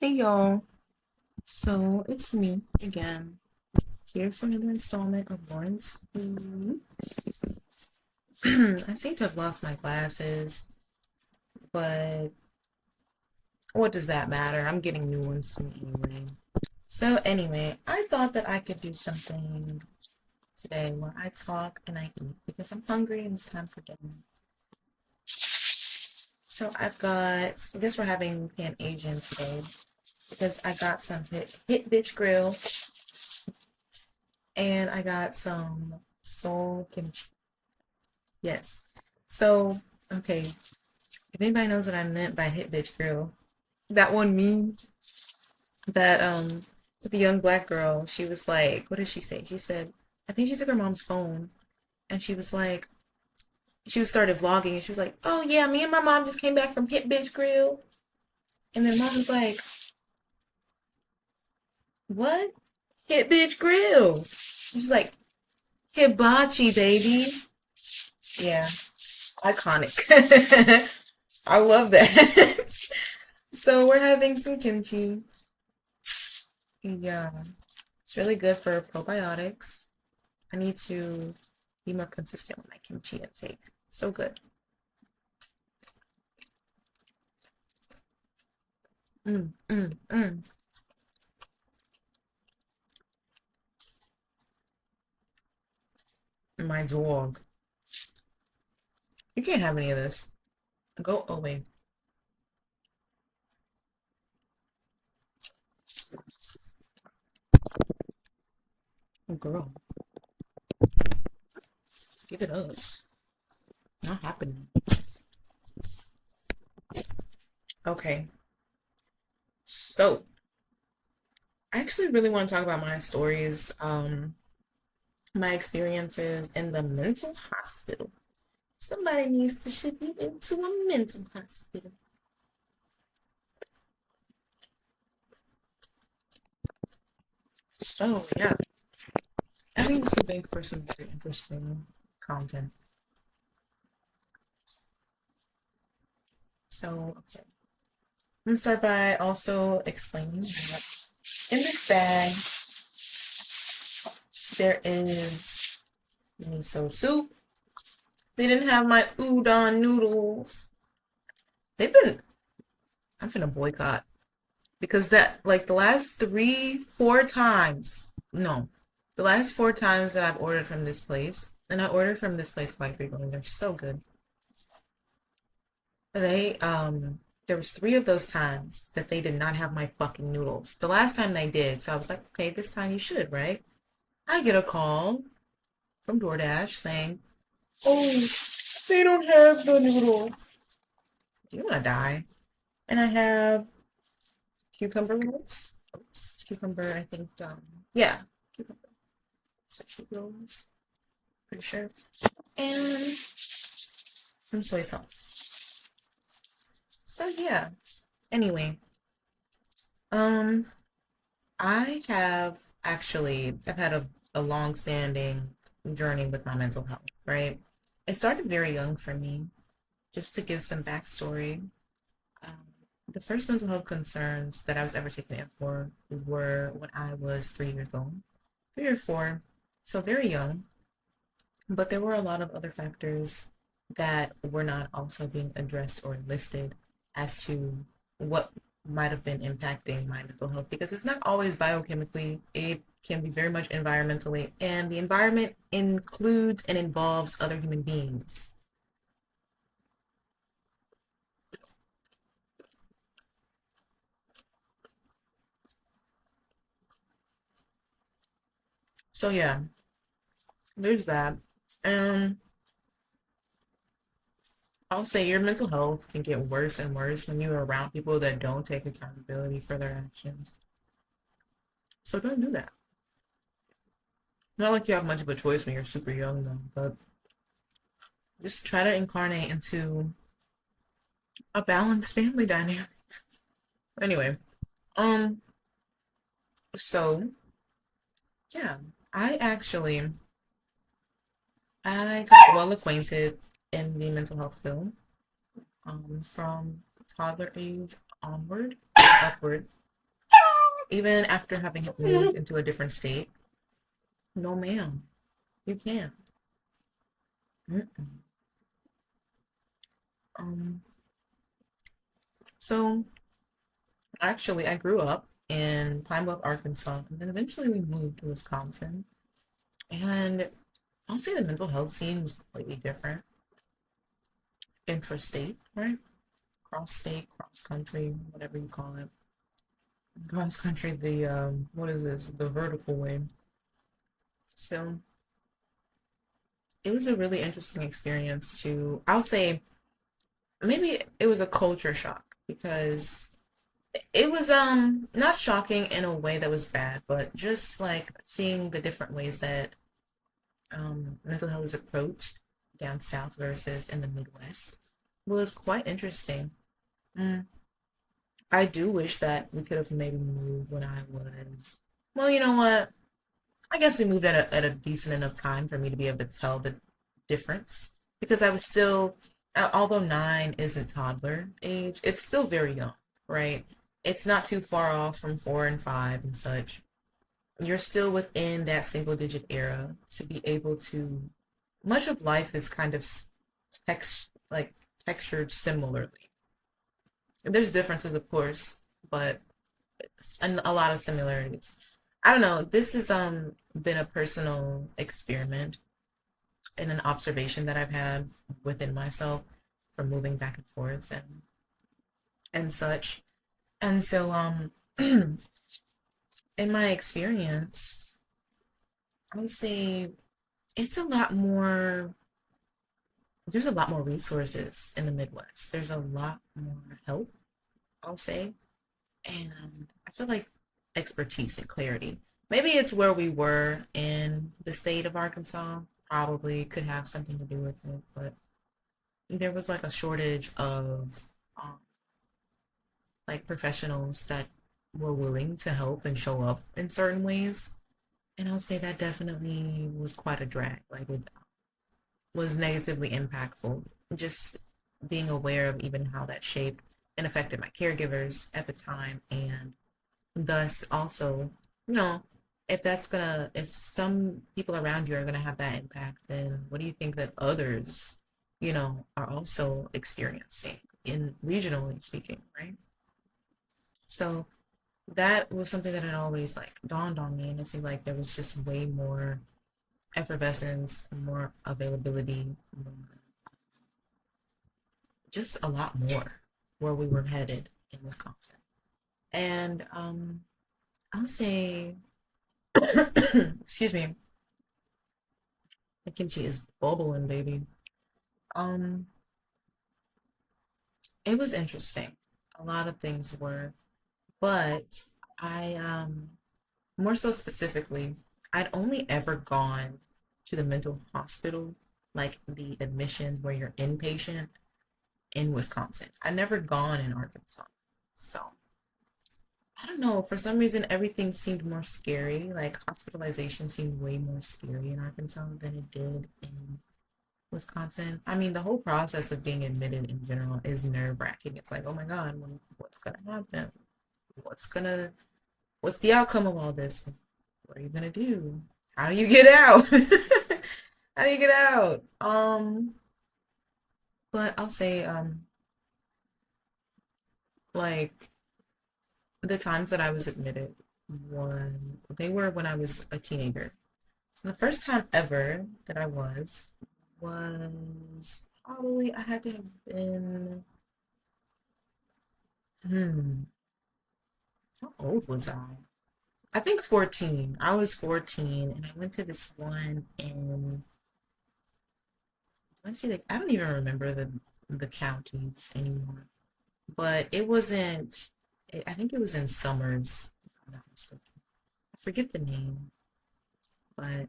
Hey y'all, so it's me again, here for another installment of Lauren Speaks. I seem to have lost my glasses, but what does that matter? I'm getting new ones soon anyway. So anyway, I thought that I could do something today where I talk and I eat because I'm hungry and it's time for dinner. So I guess we're having Pan Asian today because I got some hit bitch grill and I got some soul kimchi. Yes. So, okay, if anybody knows what I meant by hit bitch girl, that one meme that with the young black girl, she was like, what did she say? She said, I think she took her mom's phone and she was like, she was started vlogging and she was like, oh yeah, me and my mom just came back from hit bitch grill. And then mom was like, what? Hit bitch grill. She's like, hibachi, baby. Yeah, iconic. I love that. So we're having some kimchi. Yeah, it's really good for probiotics. I need to be more consistent with my kimchi intake. So good. Mm, mm, mm. My dog. You can't have any of this. Go away. Oh, girl, give it up. Not happening. Okay, so I actually really want to talk about my stories, my experiences in the mental hospital. Somebody needs to ship you into a mental hospital. So yeah, I think this will make for some very interesting content. So, okay. I'm gonna start by also explaining that in this bag there is miso soup. They didn't have my udon noodles. They've been, I'm finna boycott because that, like the last three, four times, no, the last four times that I've ordered from this place, and I ordered from this place quite frequently, they're so good. There was three of those times that they did not have my fucking noodles. The last time they did, so I was like, okay, this time you should, right? I get a call from DoorDash saying, "Oh, they don't have the noodles." You're gonna die. And I have cucumber rolls. Oops, cucumber. I think. Yeah, cucumber sushi rolls. Pretty sure. And some soy sauce. So yeah. Anyway, um, I've had a long-standing journey with my mental health. Right. It started very young for me. Just to give some backstory, Um, the first mental health concerns that I was ever taken in for were when I was 3 years old, 3 or 4, so very young. But there were a lot of other factors that were not also being addressed or listed as to what might have been impacting my mental health because it's not always biochemically, it can be very much environmentally, and the environment includes and involves other human beings. So, yeah, there's that. And I'll say your mental health can get worse and worse when you're around people that don't take accountability for their actions. So don't do that. Not like you have much of a choice when you're super young, though, but just try to incarnate into a balanced family dynamic. Anyway, um, so yeah, I actually I got well acquainted in the mental health field, from toddler age onward, upward. Even after having moved into a different state, no, ma'am, you can't. Mm-mm. Um, so actually, I grew up in Pine Bluff, Arkansas, and then eventually we moved to Wisconsin. And I'll say the mental health scene was completely different. Intrastate, right? Cross state, cross country, whatever you call it. Cross country, the what is this? The vertical way. So it was a really interesting experience to, I'll say maybe it was a culture shock because it was not shocking in a way that was bad, but just like seeing the different ways that mental health is approached down south versus in the Midwest was quite interesting. Mm. I do wish that we could have maybe moved when I was, well, you know what? I guess we moved at a decent enough time for me to be able to tell the difference because I was still, although 9 isn't toddler age, it's still very young, right? It's not too far off from 4 and 5 and such. You're still within that single digit era to be able to, much of life is kind of like textured similarly. There's differences, of course, but and a lot of similarities. I don't know. This has been a personal experiment and an observation that I've had within myself from moving back and forth and such. And so in my experience, I would say it's a lot more there's a lot more resources in the Midwest. There's a lot more help, I'll say. And I feel like expertise and clarity. Maybe it's where we were in the state of Arkansas, probably could have something to do with it, but there was like a shortage of um, like professionals that were willing to help and show up in certain ways. And I'll say that definitely was quite a drag. Like it was negatively impactful. Just being aware of even how that shaped and affected my caregivers at the time and thus also, you know, if some people around you are gonna have that impact, then what do you think that others, are also experiencing in regionally speaking, right? So that was something that had always like dawned on me, and it seemed like there was just way more effervescence, more availability, more, just a lot more where we were headed in Wisconsin. And I'll say, excuse me, the kimchi is bubbling, baby. Um, it was interesting. A lot of things were, but I more so specifically, I'd only ever gone to the mental hospital, like the admissions where you're inpatient in Wisconsin. I'd never gone in Arkansas. So I don't know, for some reason everything seemed more scary. Like hospitalization seemed way more scary in Arkansas than it did in Wisconsin. I mean, the whole process of being admitted in general is nerve-wracking. It's like, oh my God, what's gonna happen? What's gonna, what's the outcome of all this? What are you gonna do? How do you get out? How do you get out? But I'll say, like the times that I was admitted, they were when I was a teenager. So the first time ever that I was probably I had to have been Hmm. How old was I? I think 14. I was 14 and I went to this one in, let's see, like, I don't even remember the counties anymore. But it wasn't, I think it was in Summers, if I'm not mistaken. I forget the name, but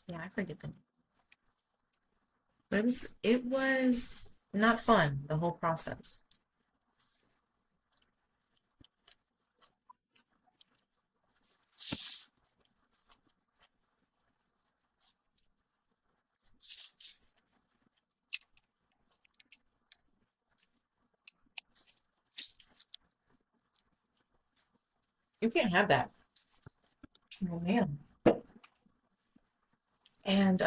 yeah, I forget the name. But it was not fun, the whole process. You can't have that. Oh man. And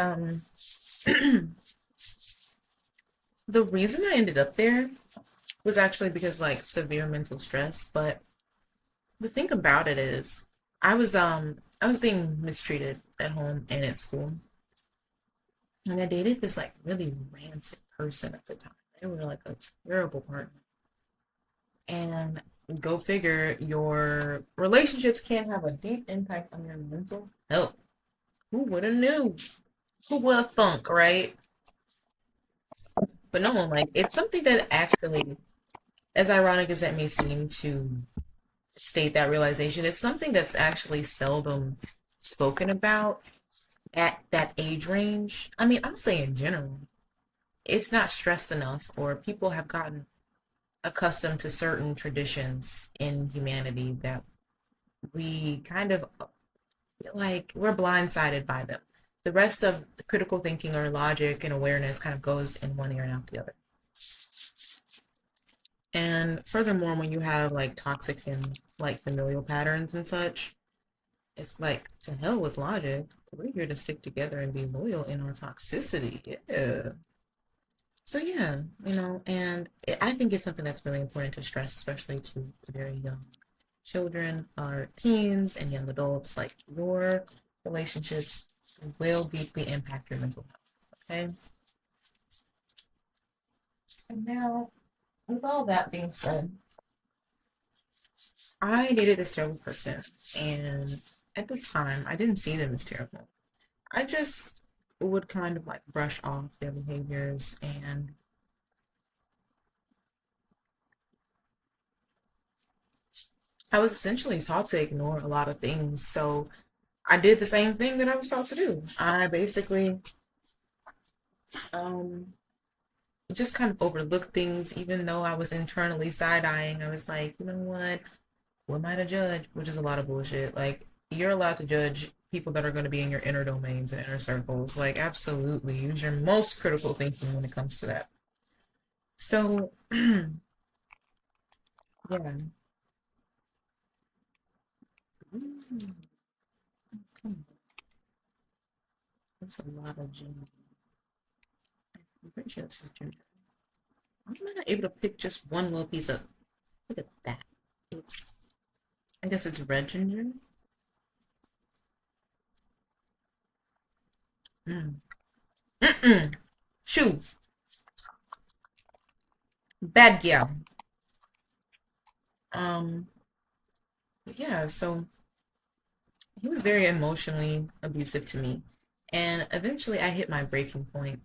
the reason I ended up there was actually because like severe mental stress, but the thing about it is I was being mistreated at home and at school. And I dated this like really rancid person at the time. They were like a terrible partner. And go figure, your relationships can have a deep impact on your mental health. Who would have knew? Who would have thunk, right? But no, like it's something that actually, as ironic as that may seem to state that realization, it's something that's actually seldom spoken about at that age range. I mean, I'll say in general, it's not stressed enough, or people have gotten accustomed to certain traditions in humanity that we kind of like we're blindsided by them. The rest of the critical thinking or logic and awareness kind of goes in one ear and out the other. And furthermore, when you have like toxic and like familial patterns and such, it's like to hell with logic. We're here to stick together and be loyal in our toxicity. Yeah. So yeah, and I think it's something that's really important to stress, especially to very young children or teens and young adults. Like your relationships will deeply impact your mental health. Okay. And now, with all that being said, I dated this terrible person, and at the time, I didn't see them as terrible. I just would kind of like brush off their behaviors, and I was essentially taught to ignore a lot of things. So I did the same thing that I was taught to do. I basically um, just kind of overlooked things, even though I was internally side eyeing. I was like, you know what? Who am I to judge? Which is a lot of bullshit. Like, you're allowed to judge people that are going to be in your inner domains and inner circles. Like, absolutely. Use your most critical thinking when it comes to that. So, yeah. Mm, that's a lot of ginger. I'm pretty sure this is ginger. Why am I not able to pick just one little piece up? Look at that. It's, I guess it's red ginger. Mm. Mm-mm. Shoo. Bad gal. Um, yeah, so he was very emotionally abusive to me. And eventually I hit my breaking point.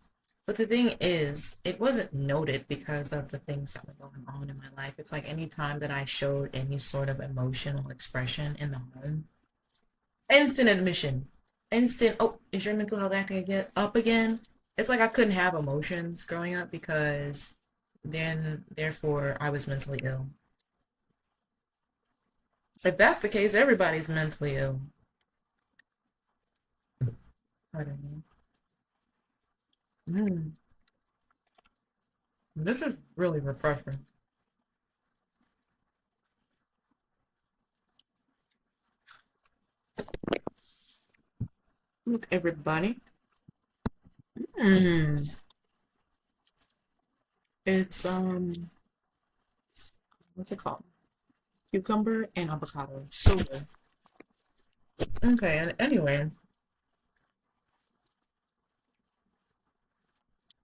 But the thing is, it wasn't noted because of the things that were going on in my life. It's like any time that I showed any sort of emotional expression in the home, instant admission. Instant, oh, is your mental health acting again up again? It's like I couldn't have emotions growing up because then therefore I was mentally ill. If that's the case, everybody's mentally ill. Pardon me. This is really refreshing. Look, everybody. Mm. It's what's it called? Cucumber and avocado. So good. Okay, and anyway,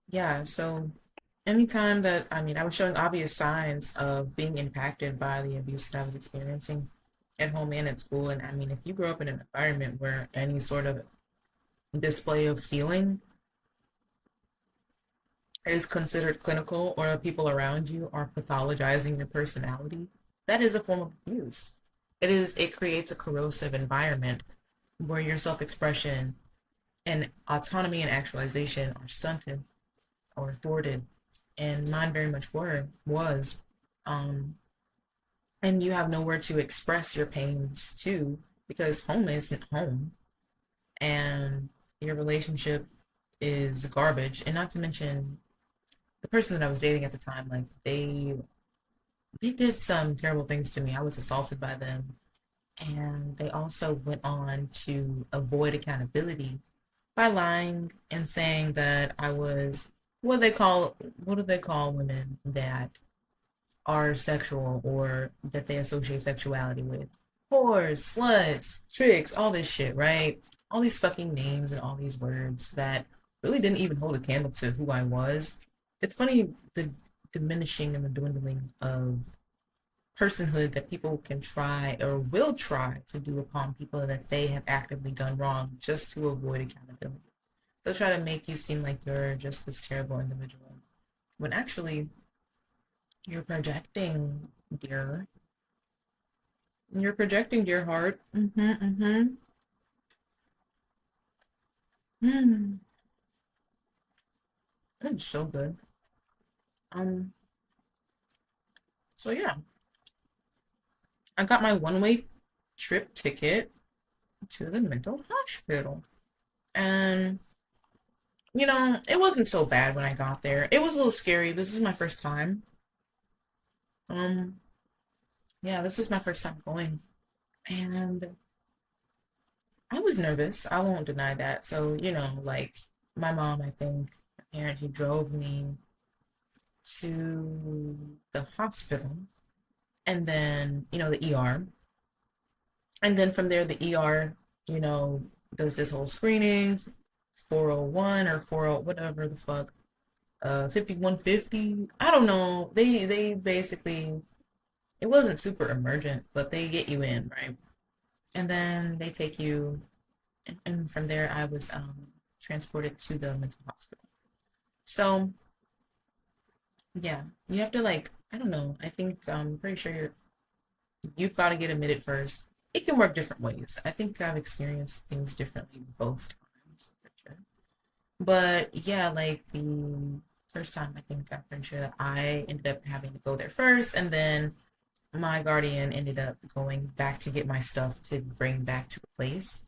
yeah, so anytime that I was showing obvious signs of being impacted by the abuse that I was experiencing at home and at school. And I mean, if you grow up in an environment where any sort of display of feeling is considered clinical, or the people around you are pathologizing your personality, that is a form of abuse. It creates a corrosive environment where your self-expression and autonomy and actualization are stunted or thwarted. And mine very much was. Um, and you have nowhere to express your pains to because home isn't home, and your relationship is garbage. And not to mention the person that I was dating at the time, like they did some terrible things to me. I was assaulted by them, And they also went on to avoid accountability by lying and saying that I was what do they call women that are sexual or that they associate sexuality with? Whores, sluts, tricks, all this shit, right? All these fucking names and all these words that really didn't even hold a candle to who I was. It's funny the diminishing and the dwindling of personhood that people can try or will try to do upon people that they have actively done wrong just to avoid accountability. They'll try to make you seem like you're just this terrible individual when actually you're projecting, dear. You're projecting, dear heart. Mm. That's so good. Um, so yeah, I got my one-way trip ticket to the mental hospital. And it wasn't so bad when I got there. It was a little scary. This is my first time. Um, yeah, this was my first time going. And I was nervous. I won't deny that. So, like my mom, I think, my parents, she drove me to the hospital and then, the ER. And then from there, the ER, you know, does this whole screening, 401 or 40, whatever the fuck, 5150. I don't know. They basically, it wasn't super emergent, but they get you in, right? And then they take you, and from there, I was transported to the mental hospital. So, yeah, you have to like, I don't know. I think I'm pretty sure you've got to get admitted first. It can work different ways. I think I've experienced things differently both times, for sure. But yeah, like the first time, I think I'm pretty sure that I ended up having to go there first, and then my guardian ended up going back to get my stuff to bring back to the place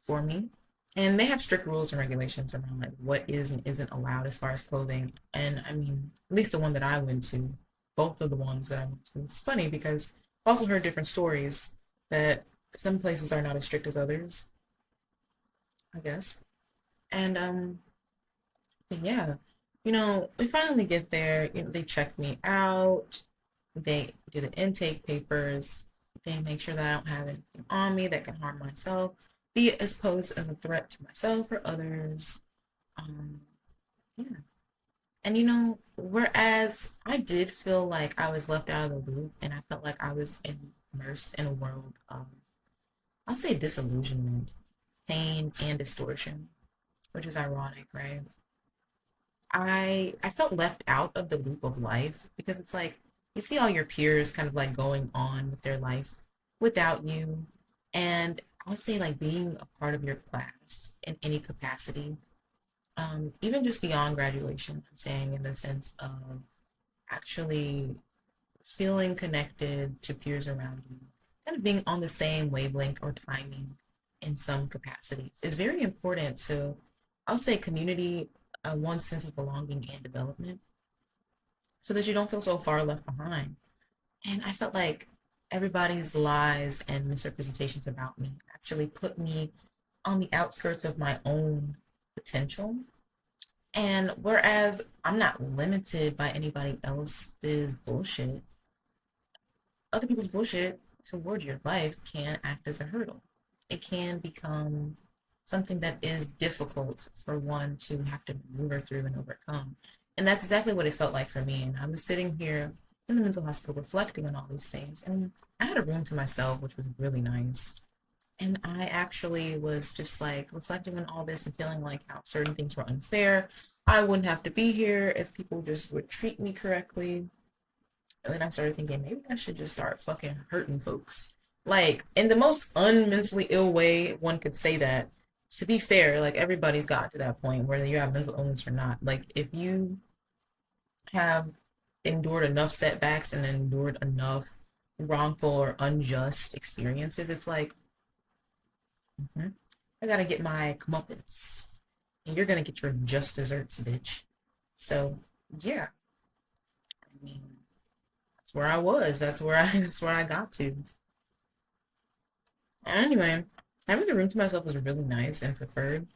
for me. And they have strict rules and regulations around like what is and isn't allowed as far as clothing. And I mean, at least the one that I went to, both of the ones that I went to, it's funny because I've also heard different stories that some places are not as strict as others, I guess. And but yeah, we finally get there. They check me out. They do the intake papers. They make sure that I don't have anything on me that can harm myself, be it as posed as a threat to myself or others. Um, yeah. And whereas I did feel like I was left out of the loop and I felt like I was immersed in a world of, I'll say disillusionment, pain, and distortion, which is ironic, right? I felt left out of the loop of life because it's like you see all your peers kind of like going on with their life without you. And I'll say like being a part of your class in any capacity, even just beyond graduation, I'm saying in the sense of actually feeling connected to peers around you, kind of being on the same wavelength or timing in some capacities is very important to, I'll say, community, one sense of belonging and development, so that you don't feel so far left behind. And I felt like everybody's lies and misrepresentations about me actually put me on the outskirts of my own potential. And whereas I'm not limited by anybody else's bullshit, other people's bullshit toward your life can act as a hurdle. It can become something that is difficult for one to have to maneuver through and overcome. And that's exactly what it felt like for me. And I was sitting here in the mental hospital reflecting on all these things. And I had a room to myself, which was really nice. And I actually was just like reflecting on all this and feeling like how certain things were unfair. I wouldn't have to be here if people just would treat me correctly. And then I started thinking maybe I should just start fucking hurting folks. Like in the most unmentally ill way one could say that. To be fair, like everybody's got to that point, whether you have mental illness or not. Like if you have endured enough setbacks and endured enough wrongful or unjust experiences, it's like, mhm, I gotta get my comeuppance. And you're gonna get your just desserts, bitch. So yeah, I mean, that's where I was. That's where I that's where I got to. Anyway, having the room to myself was really nice and preferred.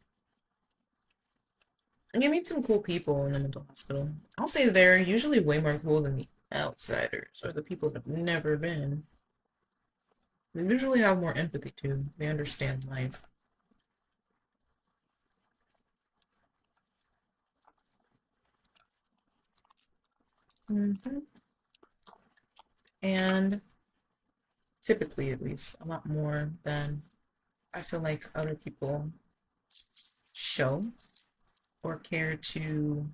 And you meet some cool people in the mental hospital. I'll say they're usually way more cool than the outsiders or the people that have never been. They usually have more empathy too. They understand life. hmm And typically, at least, a lot more than I feel like other people show or care to,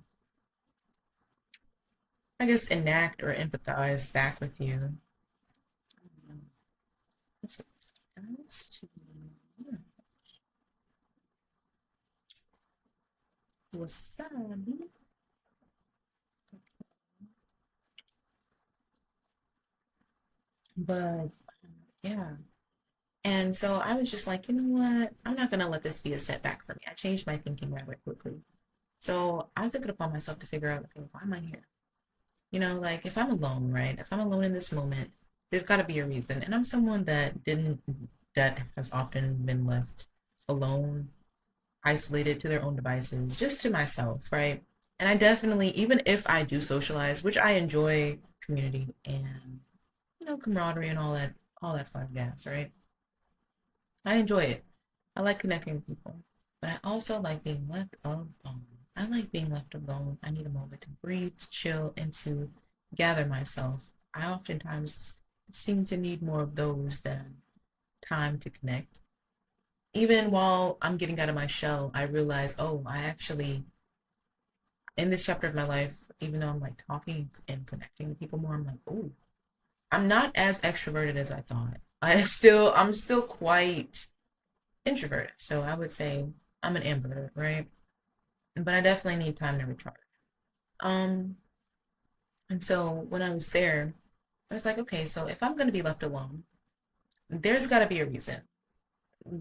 I guess, enact or empathize back with you. What's it? That's to wasabi. But yeah. And so I was just like, you know what? I'm not gonna let this be a setback for me. I changed my thinking rather quickly. So I took it upon myself to figure out, okay, why am I here? Like if I'm alone, right? If I'm alone in this moment, there's got to be a reason. And I'm someone that has often been left alone, isolated to their own devices, just to myself, right? And I definitely, even if I do socialize, which I enjoy community and, camaraderie and all that fun jazz, right? I enjoy it. I like connecting with people, but I also like being left alone. I like being left alone. I need a moment to breathe, to chill, and to gather myself. I oftentimes seem to need more of those than time to connect. Even while I'm getting out of my shell, I realize, oh, I actually, in this chapter of my life, even though I'm like talking and connecting with people more, I'm like, oh, I'm not as extroverted as I thought. I'm still quite introverted. So I would say I'm an ambivert, right? But I definitely need time to recharge. Um, and so when I was there, I was like, okay, so if I'm going to be left alone, there's got to be a reason.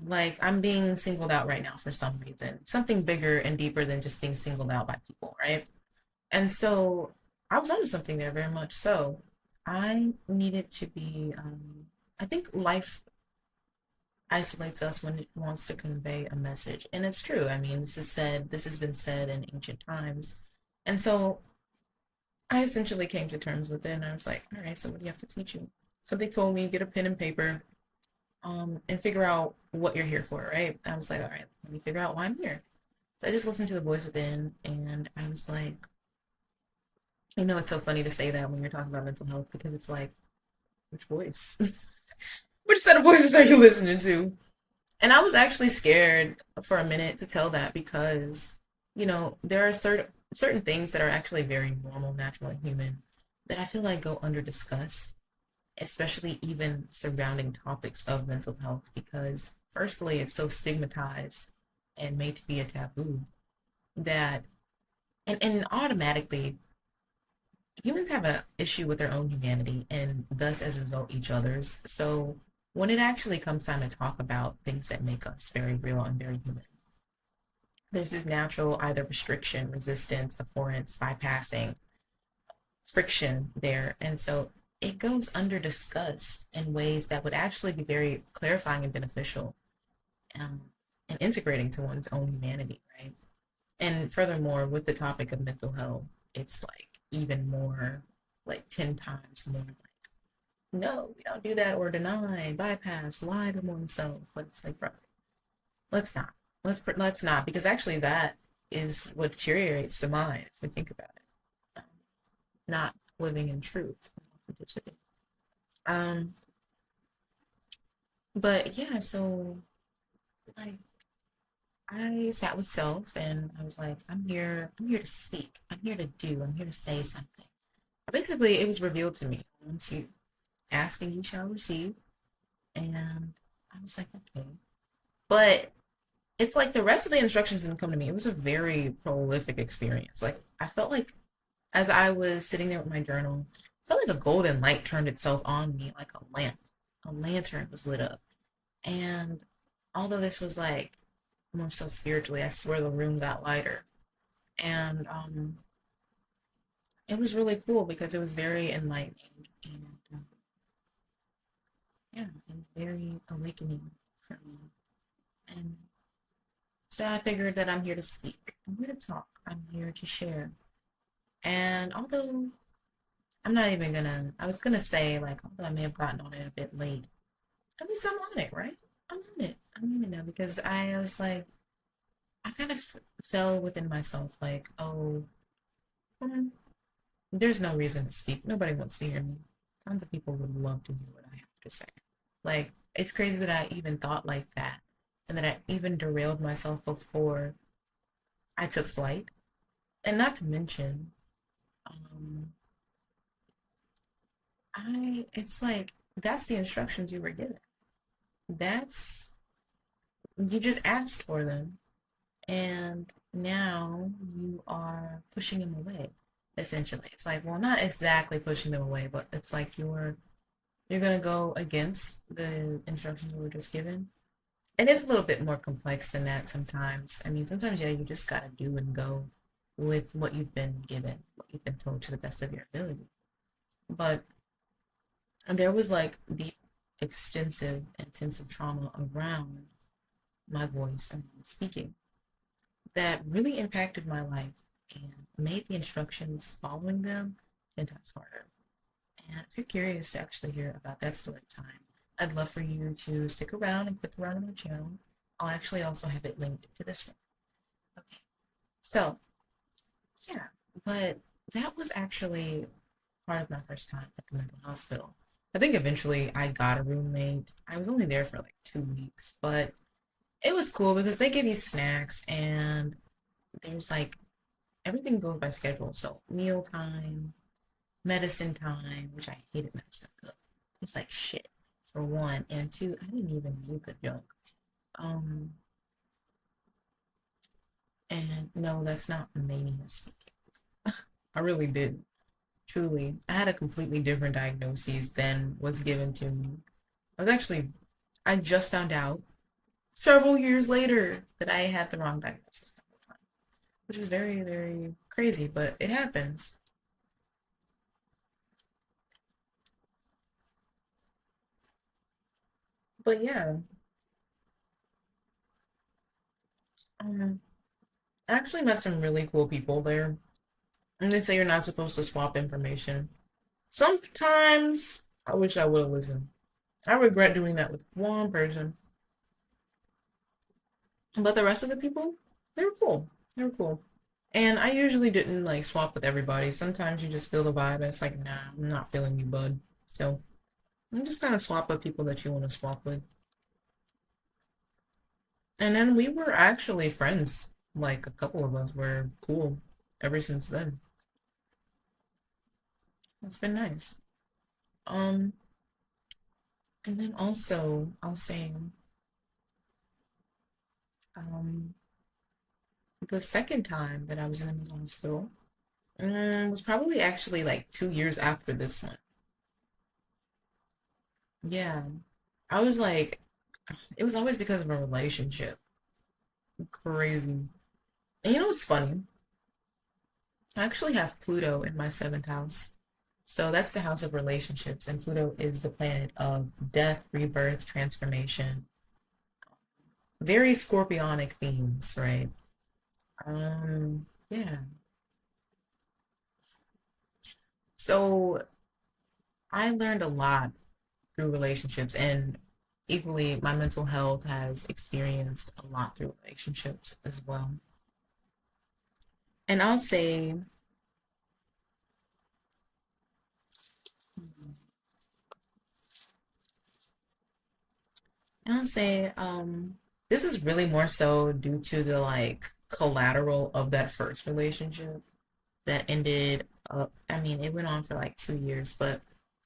Like I'm being singled out right now for some reason, something bigger and deeper than just being singled out by people, right? And so I was onto something there very much so. I needed to be, I think life isolates us when it wants to convey a message. And it's true. I mean, this has been said in ancient times. And so I essentially came to terms with it and I was like, all right, so what do you have to teach you? Something told me get a pen and paper, and figure out what you're here for, right? I was like, all right, let me figure out why I'm here. So I just listened to the voice within and I was like, it's so funny to say that when you're talking about mental health because it's like, which voice? Which set of voices are you listening to? And I was actually scared for a minute to tell that because, there are certain things that are actually very normal, natural, and human that I feel like go under discussed, especially even surrounding topics of mental health, because firstly, it's so stigmatized and made to be a taboo that and automatically humans have a issue with their own humanity and thus as a result each other's. So when it actually comes time to talk about things that make us very real and very human, there's this natural either restriction, resistance, abhorrence, bypassing, friction there. And so it goes under discussed in ways that would actually be very clarifying and beneficial, um, and integrating to one's own humanity, right? And furthermore, with the topic of mental health, it's like even more, like 10 times more like, no, we don't do that or deny, bypass, lie to oneself. But it's like, bro, let's not. Let's not, because actually that is what deteriorates the mind if we think about it. Um, Not living in truth, authenticity. Um, but yeah, so like I sat with self and I was like, I'm here to speak. I'm here to do. I'm here to say something. Basically, it was revealed to me once you ask and you shall receive. And I was like, okay. But it's like the rest of the instructions didn't come to me. It was a very prolific experience. Like I felt like as I was sitting there with my journal, I felt like a golden light turned itself on me like a lamp. A lantern was lit up. And although this was like more so spiritually, I swear the room got lighter. And it was really cool because it was very enlightening and yeah, it was very awakening. for me. And so I figured that I'm here to speak. I'm here to talk. I'm here to share. And although I'm not even gonna, I was gonna say, like, although I may have gotten on it a bit late, at least I'm on it, right? I'm on it. I'm on it now because I was like, I kind of fell within myself, like, oh, hmm, there's no reason to speak. Nobody wants to hear me. Tons of people would love to hear what I have to say. Like, it's crazy that I even thought like that and that I even derailed myself before I took flight. And not to mention, um, it's like, that's the instructions you were given. That's, you just asked for them. And now you are pushing them away, essentially. It's like, well, not exactly pushing them away, but it's like you're gonna go against the instructions you were just given. And it's a little bit more complex than that sometimes. I mean, sometimes, yeah, you just gotta do and go with what you've been given, what you've been told to the best of your ability. But there was like deep, extensive, intensive trauma around my voice and speaking that really impacted my life and made the instructions following them 10 times harder. And if you're curious to actually hear about that story time, I'd love for you to stick around and click around on my channel. I'll actually also have it linked to this one. Okay, so yeah, but that was actually part of my first time at the mental hospital. I think eventually I got a roommate. I was only there for like 2 weeks, but it was cool because they give you snacks and there's like everything goes by schedule. So meal time, medicine time, which I hated medicine. Ugh. It's like shit for one, and two, I didn't even need the junk. Um, and no, that's not mania speaking. I really did. Truly, I had a completely different diagnosis than was given to me. I was actually, I just found out several years later that I had the wrong diagnosis the whole time, which was very, very crazy, but it happens. But yeah, um, I actually met some really cool people there. And they say you're not supposed to swap information. Sometimes I wish I would have listened. I regret doing that with one person. But the rest of the people, they were cool. They were cool. And I usually didn't like swap with everybody. Sometimes you just feel the vibe and it's like, nah, I'm not feeling you, bud. So you just kind of swap with people that you want to swap with. And then we were actually friends. Like a couple of us were cool ever since then. It's been nice. Um, and then also I'll say, um, the second time that I was in the mental hospital was probably actually like 2 years after this one. Yeah, I was like, it was always because of a relationship. Crazy. And you know what's funny? I actually have Pluto in my seventh house. So that's the house of relationships, and Pluto is the planet of death, rebirth, transformation. Very scorpionic themes, right? Yeah. So I learned a lot through relationships, and equally, my mental health has experienced a lot through relationships as well. And I'll say, this is really more so due to the like collateral of that first relationship that ended up. I mean, it went on for like 2 years, but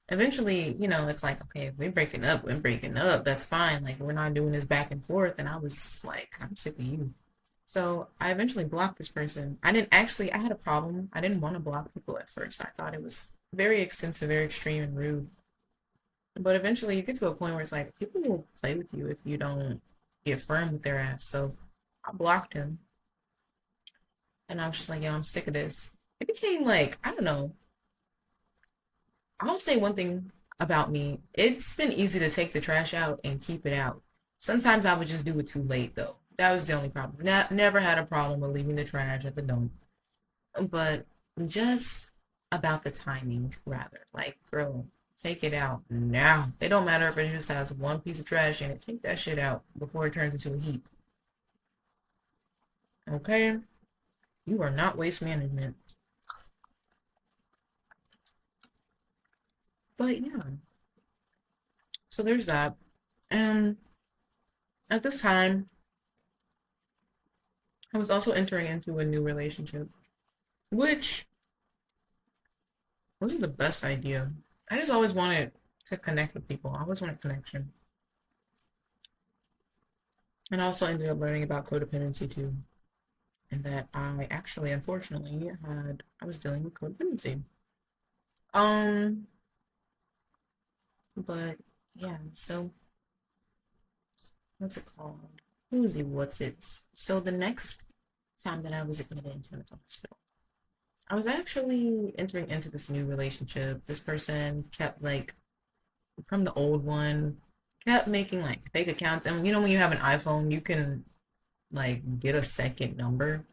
eventually, it's like, okay, if we're breaking up, we're breaking up. That's fine. Like, we're not doing this back and forth. And I was like, I'm sick of you. So I eventually blocked this person. I didn't actually, I had a problem. I didn't want to block people at first. I thought it was very extensive, very extreme and rude. But eventually you get to a point where it's like people will play with you if you don't get firm with their ass. So I blocked him and I was just like, yo, I'm sick of this. It became like, I don't know. I'll say one thing about me. It's been easy to take the trash out and keep it out. Sometimes I would just do it too late though. That was the only problem. Never had a problem with leaving the trash at the dump, but just about the timing rather. Like, girl, take it out now. It don't matter if it just has one piece of trash in it. Take that shit out before it turns into a heap. Okay? You are not waste management. But yeah, so there's that. And at this time, I was also entering into a new relationship, which wasn't the best idea. I just always wanted to connect with people. I always wanted connection. And I also ended up learning about codependency too. And that I actually, unfortunately, I was dealing with codependency. Um, but yeah, so what's it called? Who's it? What's it? So the next time that I was admitted into a mental hospital, I was actually entering into this new relationship. This person kept like from the old one, kept making like fake accounts. And you know when you have an iPhone, you can like get a second number.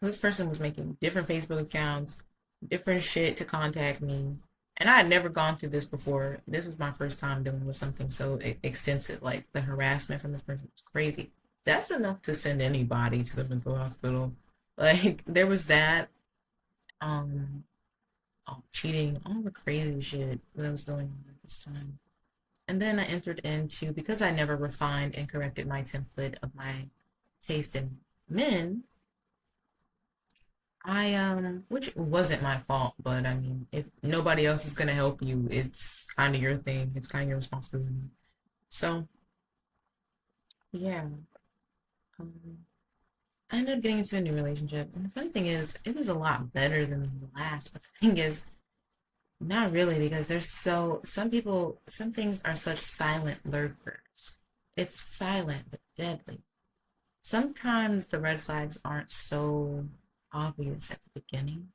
This person was making different Facebook accounts, different shit to contact me. And I had never gone through this before. This was my first time dealing with something so extensive. Like the harassment from this person was crazy. That's enough to send anybody to the mental hospital. Like there was that, um, cheating, all the crazy shit that was going on at this time. And then I entered into, because I never refined and corrected my template of my taste in men, which wasn't my fault, but I mean, if nobody else is gonna help you, it's kind of your thing. It's kind of your responsibility. So, yeah, um, I ended up getting into a new relationship, and the funny thing is, it was a lot better than the last. But the thing is, not really, because there's some people, some things are such silent lurkers. It's silent but deadly. Sometimes the red flags aren't so obvious at the beginning.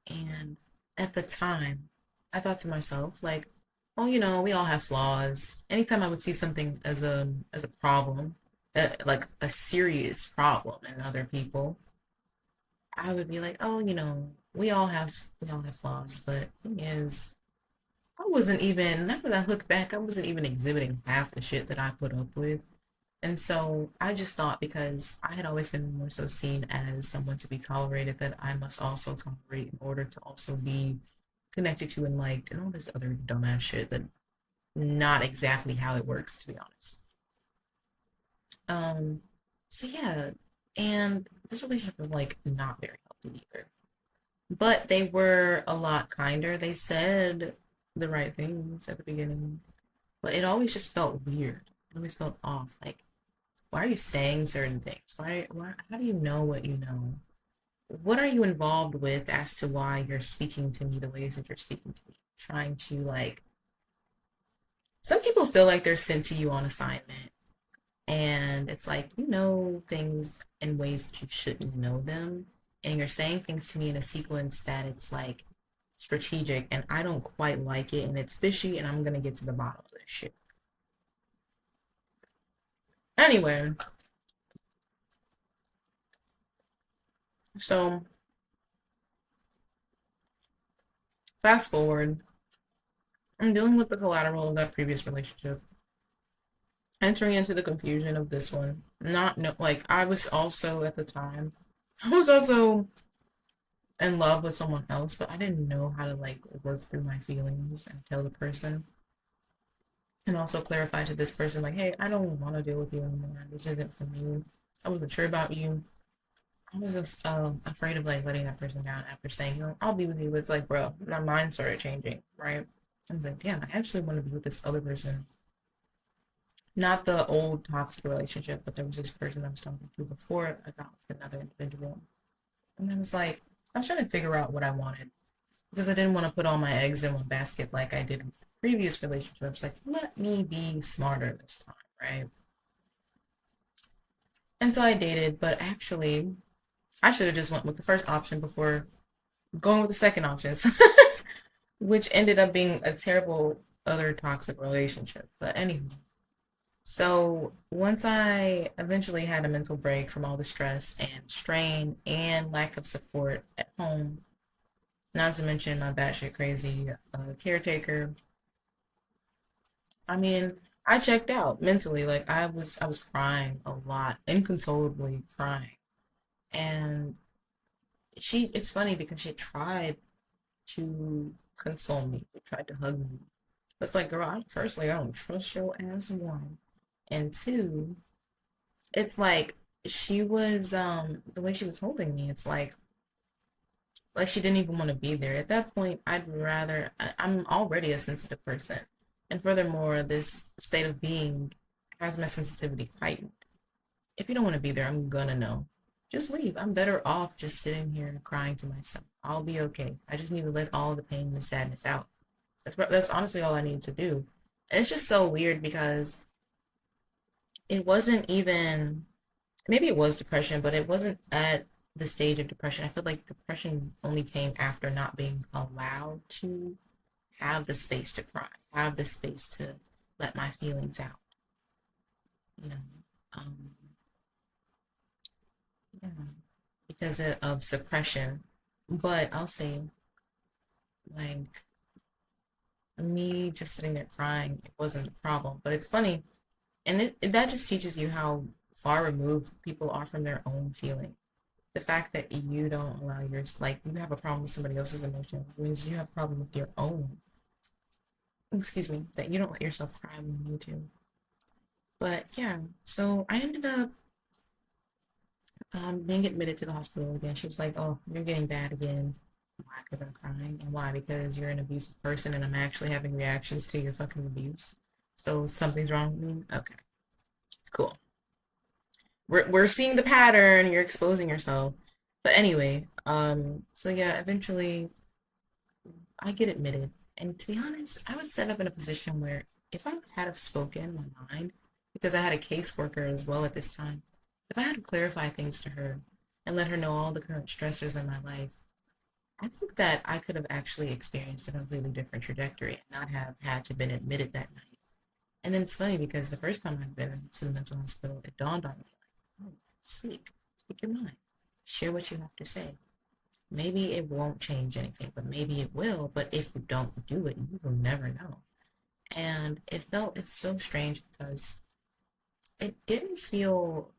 And at the time, I thought to myself, like, oh, we all have flaws. Anytime I would see something as a problem, like a serious problem in other people, I would be like, oh, we all have flaws. But the thing is, I wasn't even, now that I look back, I wasn't even exhibiting half the shit that I put up with. And so I just thought because I had always been more so seen as someone to be tolerated, that I must also tolerate in order to also be connected to and liked and all this other dumbass shit that not exactly how it works, to be honest. Um, so yeah, and this relationship was like not very healthy either. But they were a lot kinder. They said the right things at the beginning, but it always just felt weird. It always felt off. Like, why are you saying certain things? How do you know what you know? What are you involved with as to why you're speaking to me the ways that you're speaking to me? Trying to like, some people feel like they're sent to you on assignment, and it's like, you know things in ways that you shouldn't know them, and you're saying things to me in a sequence that it's like strategic, and I don't quite like it, and it's fishy, and I'm gonna get to the bottom of this shit. Anyway, so fast forward, I'm dealing with the collateral of that previous relationship, entering into the confusion of this one. Not no, like I was also at the time, I was also in love with someone else, but I didn't know how to like work through my feelings and tell the person, and also clarify to this person like, hey, I don't want to deal with you anymore. This isn't for me. I wasn't sure about you. I was just afraid of like letting that person down after saying, I'll be with you. It's like, bro, my mind started changing, right? I'm like, damn, I actually want to be with this other person. Not the old toxic relationship, but there was this person I was talking to before I got with another individual. And I was like, I was trying to figure out what I wanted because I didn't want to put all my eggs in one basket like I did with previous relationships. Like, let me be smarter this time, right? And so I dated, but actually, I should have just went with the first option before going with the second options, which ended up being a terrible other toxic relationship. But anyway, So once I eventually had a mental break from all the stress and strain and lack of support at home, not to mention my batshit crazy caretaker, I mean, I checked out mentally. Like I was crying a lot, inconsolably crying. And it's funny because she tried to console me. She tried to hug me. It's like, girl, firstly, I don't trust your ass, one. And two, it's like she was the way she was holding me, it's like she didn't even want to be there. At that point, I'm already a sensitive person. And furthermore, this state of being has my sensitivity heightened. If you don't want to be there, I'm gonna know. Just leave. I'm better off just sitting here and crying to myself. I'll be okay. I just need to let all the pain and the sadness out. That's honestly all I need to do. And it's just so weird because it wasn't even, maybe it was depression, but it wasn't at the stage of depression. I feel like depression only came after not being allowed to have the space to cry, have the space to let my feelings out, you know. Um, yeah, because of suppression. But I'll say, like, me just sitting there crying, it wasn't the problem. But it's funny, and that just teaches you how far removed people are from their own feeling. The fact that you don't allow yours, like, you have a problem with somebody else's emotions means you have a problem with your own. Excuse me, that you don't let yourself cry when you need to. But yeah, so I ended up being admitted to the hospital again. She was like, "Oh, you're getting bad again." Why? Because I'm crying. And why? Because you're an abusive person and I'm actually having reactions to your fucking abuse. So something's wrong with me? Okay, cool. We're seeing the pattern. You're exposing yourself. But anyway, so yeah, eventually I get admitted. And to be honest, I was set up in a position where if I had have spoken my mind, because I had a caseworker as well at this time, if I had to clarify things to her and let her know all the current stressors in my life, I think that I could have actually experienced a completely different trajectory and not have had to been admitted that night. And then it's funny because the first time I'd been to the mental hospital, it dawned on me like, oh, speak your mind, share what you have to say. Maybe it won't change anything, but maybe it will. But if you don't do it, you will never know. And it's so strange because it didn't feel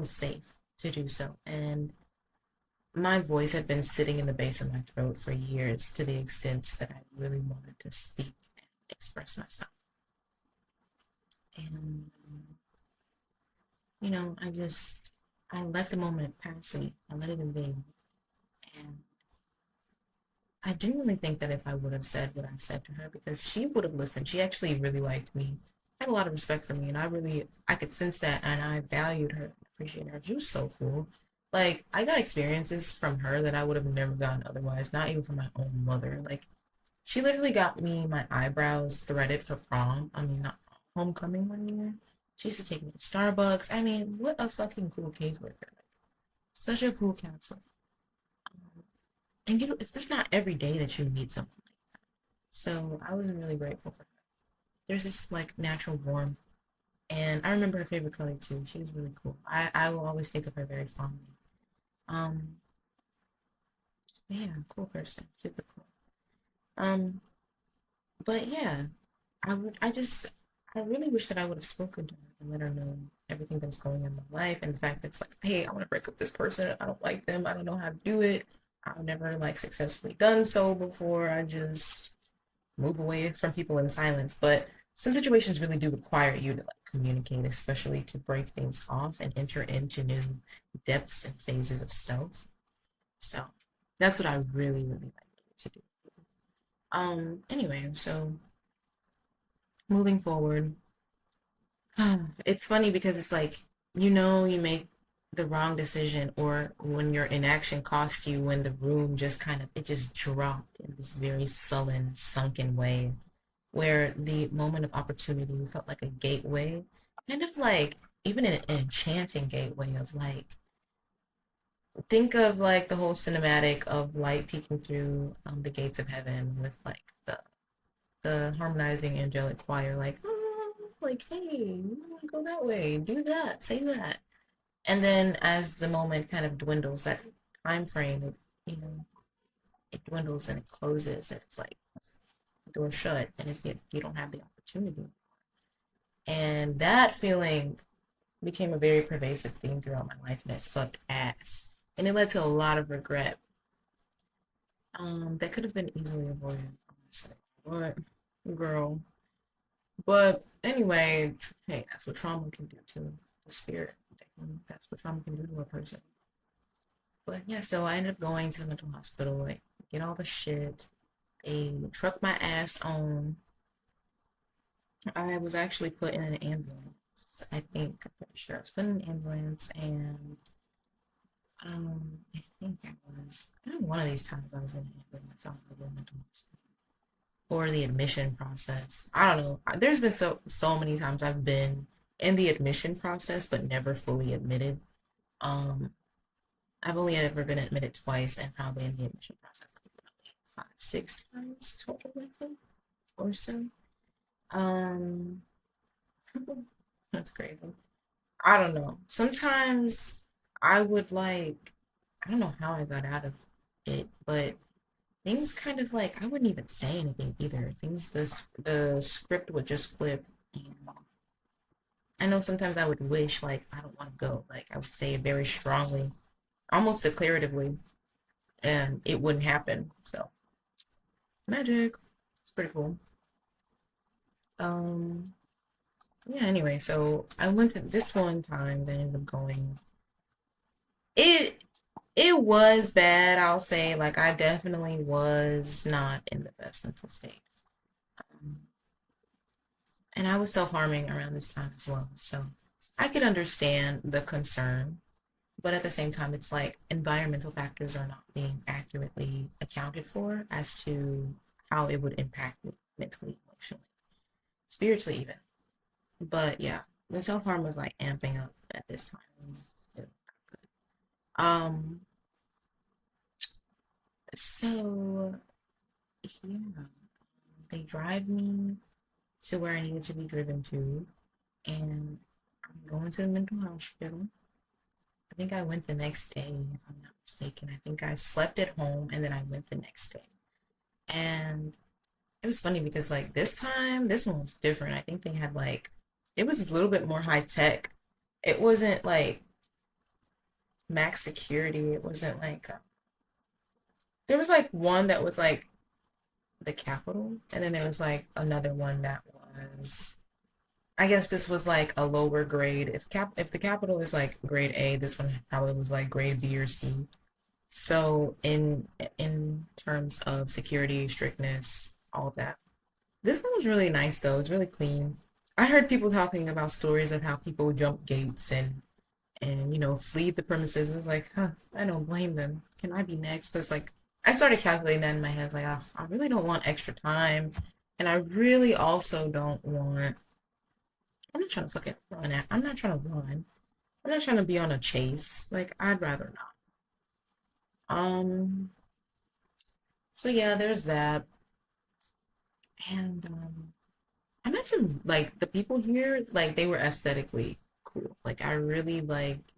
safe to do so. And my voice had been sitting in the base of my throat for years to the extent that I really wanted to speak and express myself. And, I let the moment pass me. I let it invade. And I genuinely think that if I would have said what I said to her, because she would have listened, she actually really liked me, had a lot of respect for me, and I could sense that, and I valued her, appreciated her. She was so cool. Like, I got experiences from her that I would have never gotten otherwise, not even from my own mother. Like, she literally got me my eyebrows threaded for prom. I mean, not homecoming one year. She used to take me to Starbucks. I mean, what a fucking cool caseworker. Like, such a cool counselor. And it's just not every day that you meet someone. So I was really grateful for her. There's this like natural warmth. And I remember her favorite color too. She was really cool. I will always think of her very fondly. Um, yeah, cool person. Super cool. Um, but yeah, I really wish that I would have spoken to her and let her know everything that was going on in my life and the fact that it's like, hey, I want to break up this person. I don't like them. I don't know how to do it. I've never like successfully done so before. I just move away from people in silence. But some situations really do require you to like communicate, especially to break things off and enter into new depths and phases of self. So that's what I really, really like to do. Anyway, so moving forward, it's funny because it's like, you make the wrong decision or when your inaction costs you when the room just kind of it just dropped in this very sullen, sunken way where the moment of opportunity felt like a gateway, kind of like even an enchanting gateway of like think of like the whole cinematic of light peeking through the gates of heaven with like the harmonizing angelic choir like like, hey, you want to go that way, do that, say that. And then as the moment kind of dwindles, that time frame, it dwindles and it closes, and it's like the door shut, and it's you don't have the opportunity. And that feeling became a very pervasive theme throughout my life, and it sucked ass. And it led to a lot of regret. That could have been easily avoided, honestly. But girl. But anyway, hey, that's what trauma can do to the spirit. That's what trauma can do to a person. But yeah, so I ended up going to the mental hospital, like get all the shit. They trucked my ass on. I was actually put in an ambulance. I'm pretty sure I was put in an ambulance, and I think I know one of these times I was in an ambulance. I was in a mental hospital or the admission process. I don't know. There's been so many times I've been in the admission process, but never fully admitted. Um, I've only ever been admitted twice, and probably in the admission process, like probably 5, 6 times total, I think, or so. Um, that's crazy. I don't know. Sometimes I would like, I don't know how I got out of it, but things kind of like I wouldn't even say anything either. The script would just flip. And I know sometimes I would wish like I don't want to go. Like I would say it very strongly, almost declaratively, and it wouldn't happen. So magic. It's pretty cool. Um, yeah, anyway, so I went to this one time that ended up going. It it was bad, I'll say. Like I definitely was not in the best mental state. Um, and I was self-harming around this time as well. So I could understand the concern, but at the same time, it's like environmental factors are not being accurately accounted for as to how it would impact me mentally, emotionally, spiritually, even. But yeah, the self harm was like amping up at this time. It was not good. So yeah, they drive me to where I needed to be driven to, and I'm going to the mental hospital. I think I went the next day, if I'm not mistaken. I think I slept at home and then I went the next day. And it was funny because like this time, this one was different. I think they had like it was a little bit more high tech. It wasn't like max security. It wasn't like there was like one that was like the Capitol, and then there was like another one that was I guess this was like a lower grade. If the Capitol is like grade A, this one probably was like grade B or C. So in terms of security, strictness, all of that. This one was really nice though. It's really clean. I heard people talking about stories of how people jump gates and flee the premises. It's like, huh, I don't blame them. Can I be next? But it's like I started calculating that in my head. It's like, oh, I really don't want extra time. And I really also don't want I'm not trying to fucking run at I'm not trying to run. I'm not trying to be on a chase. Like I'd rather not. Um so yeah, there's that. And I met some like the people here, like they were aesthetically cool. Like I really liked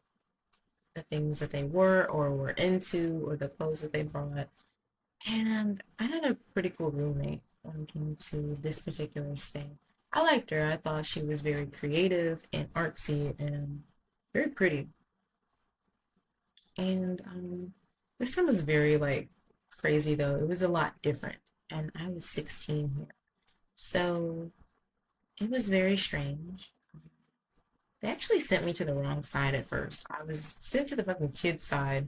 the things that they were into or the clothes that they brought. And I had a pretty cool roommate when it came to this particular stay. I liked her. I thought she was very creative and artsy and very pretty. And this time was very like crazy though. It was a lot different. And I was 16 here. So it was very strange. They actually sent me to the wrong side at first. I was sent to the fucking kid side.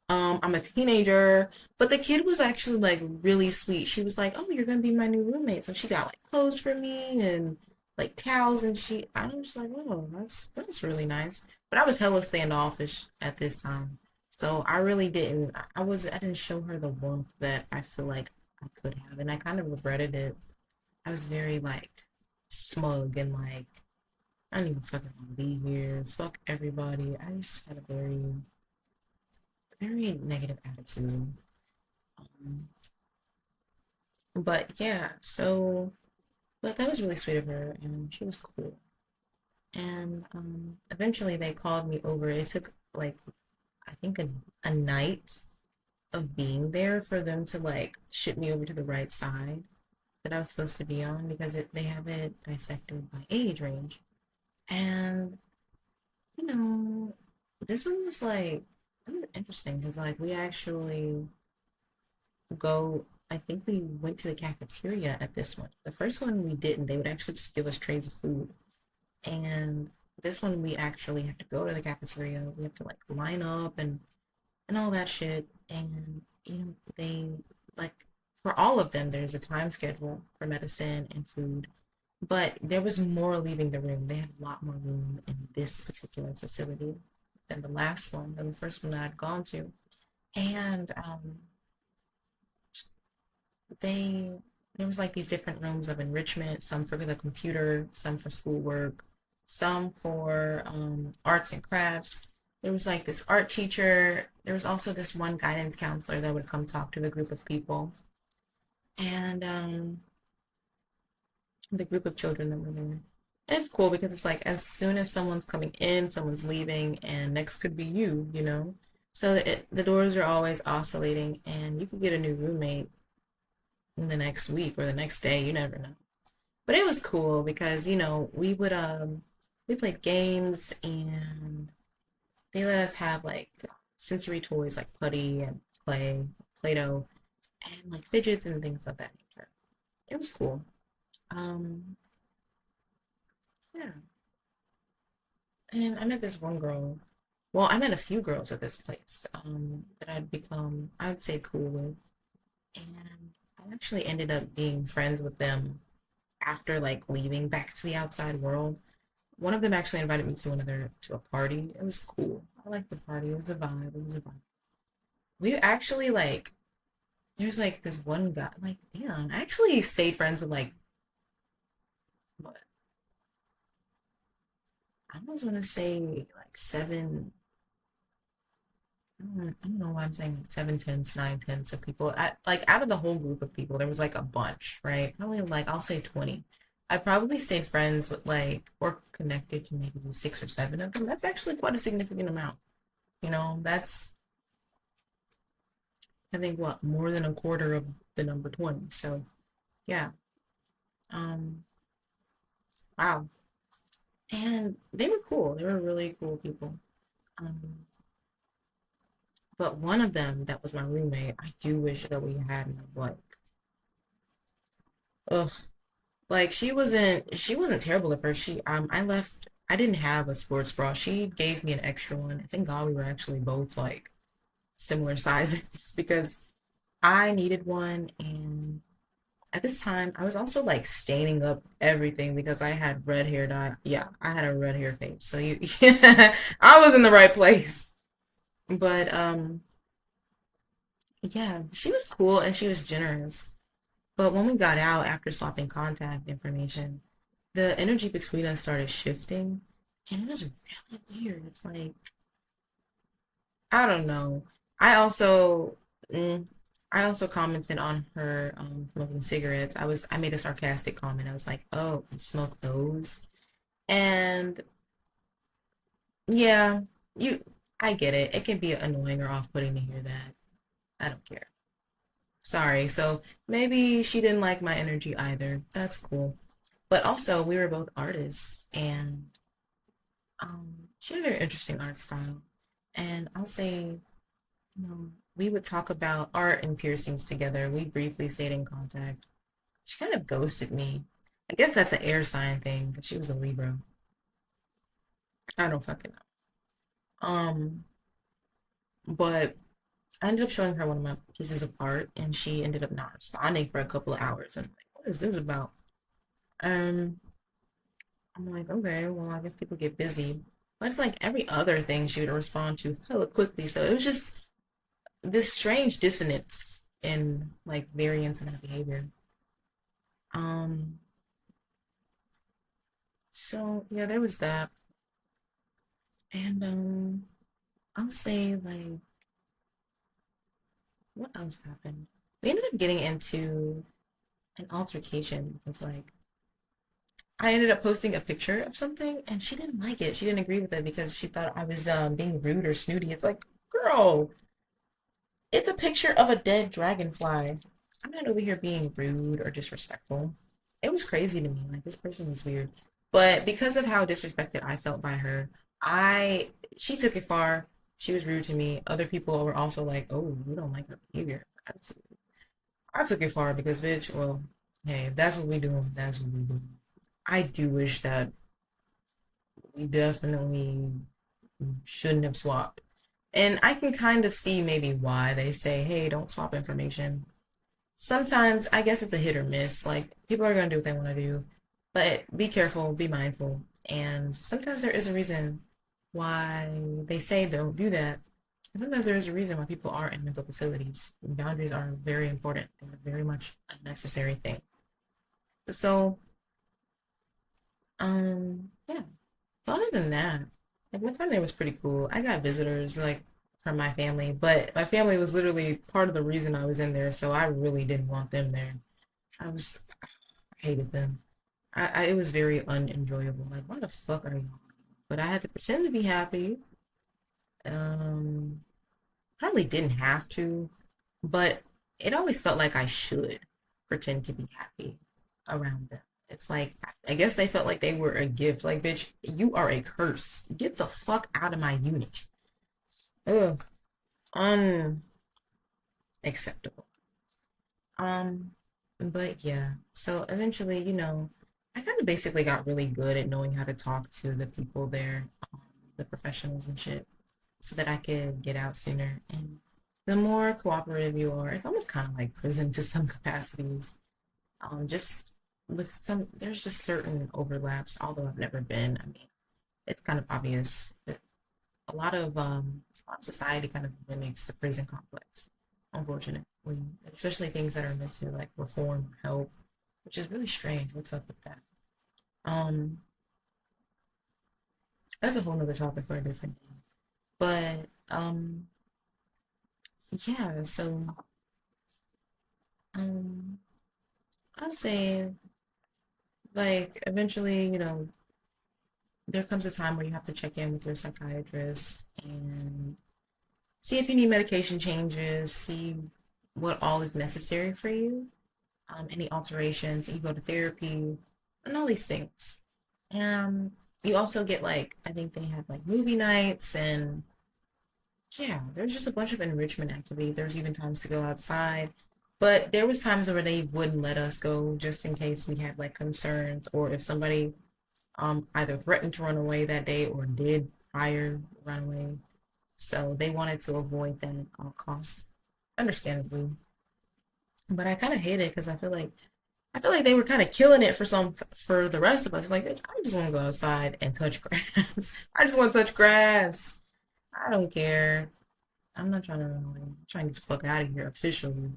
I'm a teenager, but the kid was actually like really sweet. She was like, "Oh, you're gonna be my new roommate." So she got like clothes for me and like towels and I was like, "Oh, that's really nice." But I was hella standoffish at this time. So I really didn't I didn't show her the warmth that I feel like I could have, and I kind of regretted it. I was very like smug and like I don't even fucking want to be here. Fuck everybody. I just had a very negative attitude. Um, but yeah, so But that was really sweet of her, and she was cool. And eventually they called me over. It took like I think a night of being there for them to like ship me over to the right side that I was supposed to be on because they have it dissected by age range. And you know, this one was like it was interesting because like we actually go. I think we went to the cafeteria at this one. The first one we didn't. They would actually just give us trays of food. And this one we actually have to go to the cafeteria. We have to like line up and all that shit. And they like for all of them there's a time schedule for medicine and food. But there was more leaving the room. They had a lot more room in this particular facility than the last one, than the first one that I'd gone to. And they there was like these different rooms of enrichment, some for the computer, some for schoolwork, some for arts and crafts. There was like this art teacher. There was also this one guidance counselor that would come talk to the group of people. And the group of children that were there. And it's cool because it's like as soon as someone's coming in, someone's leaving, and next could be you. So the doors are always oscillating, and you could get a new roommate in the next week or the next day. You never know. But it was cool because we played games and they let us have like sensory toys like putty and clay, Play-Doh, and like fidgets and things of that nature. It was cool. Um, yeah. And I met this one girl. Well, I met a few girls at this place that I'd say, cool with. And I actually ended up being friends with them after like leaving back to the outside world. One of them actually invited me to a party. It was cool. I liked the party. It was a vibe. It was a vibe. We actually like there's like this one guy like damn. I actually stayed friends with like what I almost want to say like seven. I don't know why I'm saying like seven tenths, nine tenths of people. Like out of the whole group of people, there was like a bunch, right? Probably like I'll say 20. I probably stayed friends with like or connected to maybe six or seven of them. That's actually quite a significant amount. That's I think what more than a quarter of the number 20. So yeah, um, wow. And they were cool. They were really cool people. Um, but one of them that was my roommate, I do wish that we hadn't have like, ugh, like she wasn't terrible at first. I left. I didn't have a sports bra. She gave me an extra one. Thank God we were actually both like similar sizes because I needed one and at this time, I was also like staining up everything because I had red hair dye. Yeah, I had a red hair face. So I was in the right place. But yeah, she was cool and she was generous. But when we got out after swapping contact information, the energy between us started shifting, and it was really weird. It's like I don't know. I also mm, I also commented on her smoking cigarettes. I made a sarcastic comment. I was like, "Oh, you smoke those?" And yeah, you I get it. It can be annoying or off-putting to hear that. I don't care. Sorry. So maybe she didn't like my energy either. That's cool. But also, we were both artists, and she had a very interesting art style. And I'll say we would talk about art and piercings together. We briefly stayed in contact. She kind of ghosted me. I guess that's an air sign thing because she was a Libra. I don't fucking know. But I ended up showing her one of my pieces of art, and she ended up not responding for a couple of hours. And I'm like, what is this about? Um, I'm like, okay, well, I guess people get busy. But it's like every other thing she would respond to hella quickly. So it was just this strange dissonance in like variance in her behavior. Um, so yeah, there was that. And I'll say like what else happened? We ended up getting into an altercation because like I ended up posting a picture of something and she didn't like it. She didn't agree with it because she thought I was being rude or snooty. It's like, girl, it's a picture of a dead dragonfly. I'm not over here being rude or disrespectful. It was crazy to me. Like this person was weird. But because of how disrespected I felt by her, I she took it far. She was rude to me. Other people were also like, "Oh, you don't like her behavior." I took it far because, bitch, well, hey, if that's what we doing, that's what we doing. I do wish that we definitely shouldn't have swapped. And I can kind of see maybe why they say, hey, don't swap information. Sometimes I guess it's a hit or miss. Like people are gonna do what they want to do, but be careful, be mindful. And sometimes there is a reason why they say don't do that. And sometimes there is a reason why people are in mental facilities. Boundaries are very important. They're very much a necessary thing. So, yeah. But other than that, like my time there was pretty cool. I got visitors like from my family, but my family was literally part of the reason I was in there, so I really didn't want them there. I hated them. It was very unenjoyable. Like, why the fuck are you? But I had to pretend to be happy. Um, Probably didn't have to, but it always felt like I should pretend to be happy around them. It's like, I guess they felt like they were a gift. Like, bitch, you are a curse. Get the fuck out of my unit. Ugh, unacceptable. Um, but yeah, so eventually, I kind of basically got really good at knowing how to talk to the people there, the professionals and shit, so that I could get out sooner. And the more cooperative you are, it's almost kind of like prison to some capacities. Just with some, there's just certain overlaps, although I've never been. I mean, it's kind of obvious that a lot of society kind of mimics the prison complex, unfortunately, especially things that are meant to like reform or help, which is really strange. What's up with that? Um, that's a whole nother topic for a different day. But yeah, so um, I'll say like eventually, there comes a time where you have to check in with your psychiatrist and see if you need medication changes, see what all is necessary for you, any alterations, you go to therapy, and all these things. You also get like, I think they have like movie nights and yeah, there's just a bunch of enrichment activities. There's even times to go outside. But there was times where they wouldn't let us go just in case we had like concerns or if somebody either threatened to run away that day or did prior run away. So they wanted to avoid that at all costs, understandably. But I kind of hate it because I feel like they were kind of killing it for the rest of us. Like, bitch, I just want to go outside and touch grass. I just want to touch grass. I don't care. I'm not trying to run away. I'm trying to get the fuck out of here officially,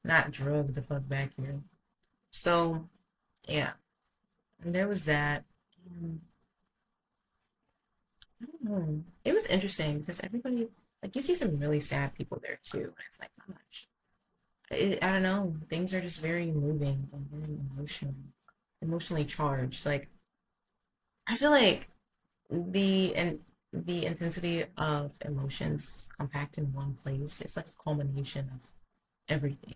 not drug the fuck back here. So yeah, and there was that. And I don't know. It was interesting because everybody like you see some really sad people there too, and it's like, gosh, I don't know. Things are just very moving and very emotionally charged. Like I feel like the intensity of emotions compact in one place. It's like a culmination of everything.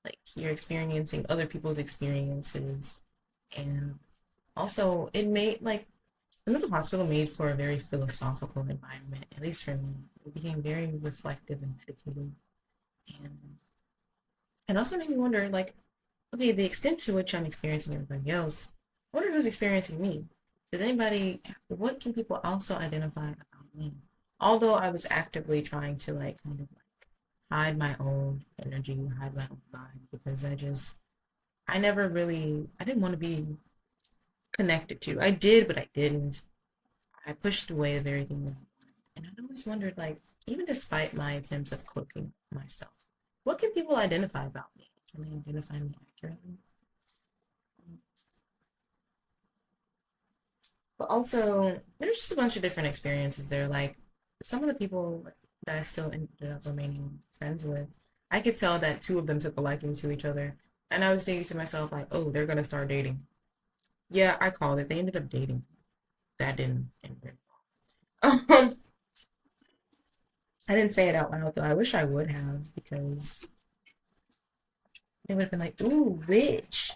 Like you're experiencing other people's experiences, and also it made like the mental hospital made for a very philosophical environment. At least for me, it became very reflective and meditative, and it also made me wonder like okay, the extent to which I'm experiencing everybody else, I wonder who's experiencing me. Does anybody, what can people also identify about me? Although I was actively trying to like kind of like hide my own energy, hide my own vibe, because I didn't want to be connected to. I did, but I didn't. I pushed away the very thing that I wanted. And I always wondered, like, even despite my attempts of cloaking myself, what can people identify about me? Can they identify me accurately? But also, there's just a bunch of different experiences there. Like some of the people that I still ended up remaining friends with, I could tell that two of them took a liking to each other. And I was thinking to myself, like, oh, they're gonna start dating. Yeah, I called it. They ended up dating. That didn't end very well. I didn't say it out loud though. I wish I would have because they would have been like, "Ooh, bitch."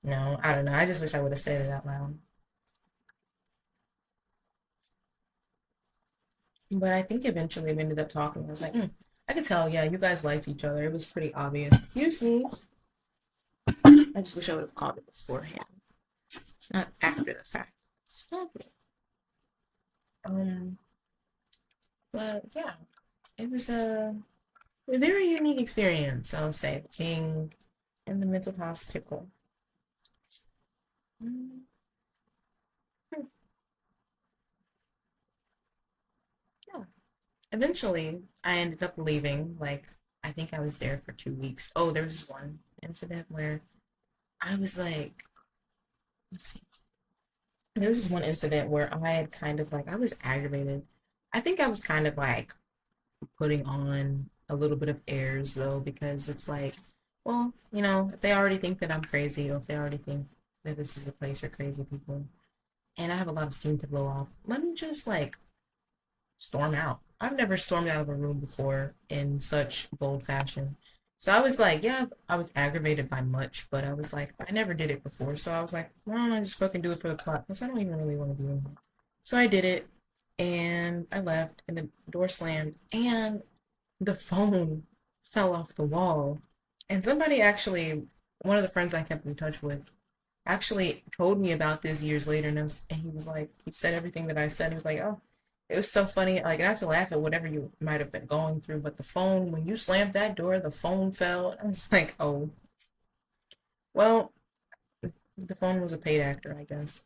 No, I don't know. I just wish I would have said it out loud. But I think eventually we ended up talking. I was like, I could tell, yeah, you guys liked each other. It was pretty obvious. Excuse me. I just wish I would have called it beforehand, not after the fact. Stop it. Um, but yeah, it was a very unique experience, I'll say, being in the mental hospital. Mm, yeah. Eventually, I ended up leaving. Like, I think I was there for 2 weeks. Oh, there was one incident where I was like, let's see. There was this one incident where I had kind of like, I was aggravated. I think I was kind of like putting on a little bit of airs though, because it's like, well, if they already think that I'm crazy or if they already think that this is a place for crazy people and I have a lot of steam to blow off, let me just like storm out. I've never stormed out of a room before in such bold fashion. So I was like, yeah, I was aggravated by much, but I was like, I never did it before. So I was like, why don't I just fucking do it for the plot? Because I don't even really want to be in here. So I did it and I left and the door slammed and the phone fell off the wall. And somebody actually, one of the friends I kept in touch with, actually told me about this years later, and he was like, he said everything that I said. He was like, oh, it was so funny. Like, not to laugh at whatever you might have been going through, but the phone, when you slammed that door, the phone fell. I was like, oh, well, the phone was a paid actor, I guess.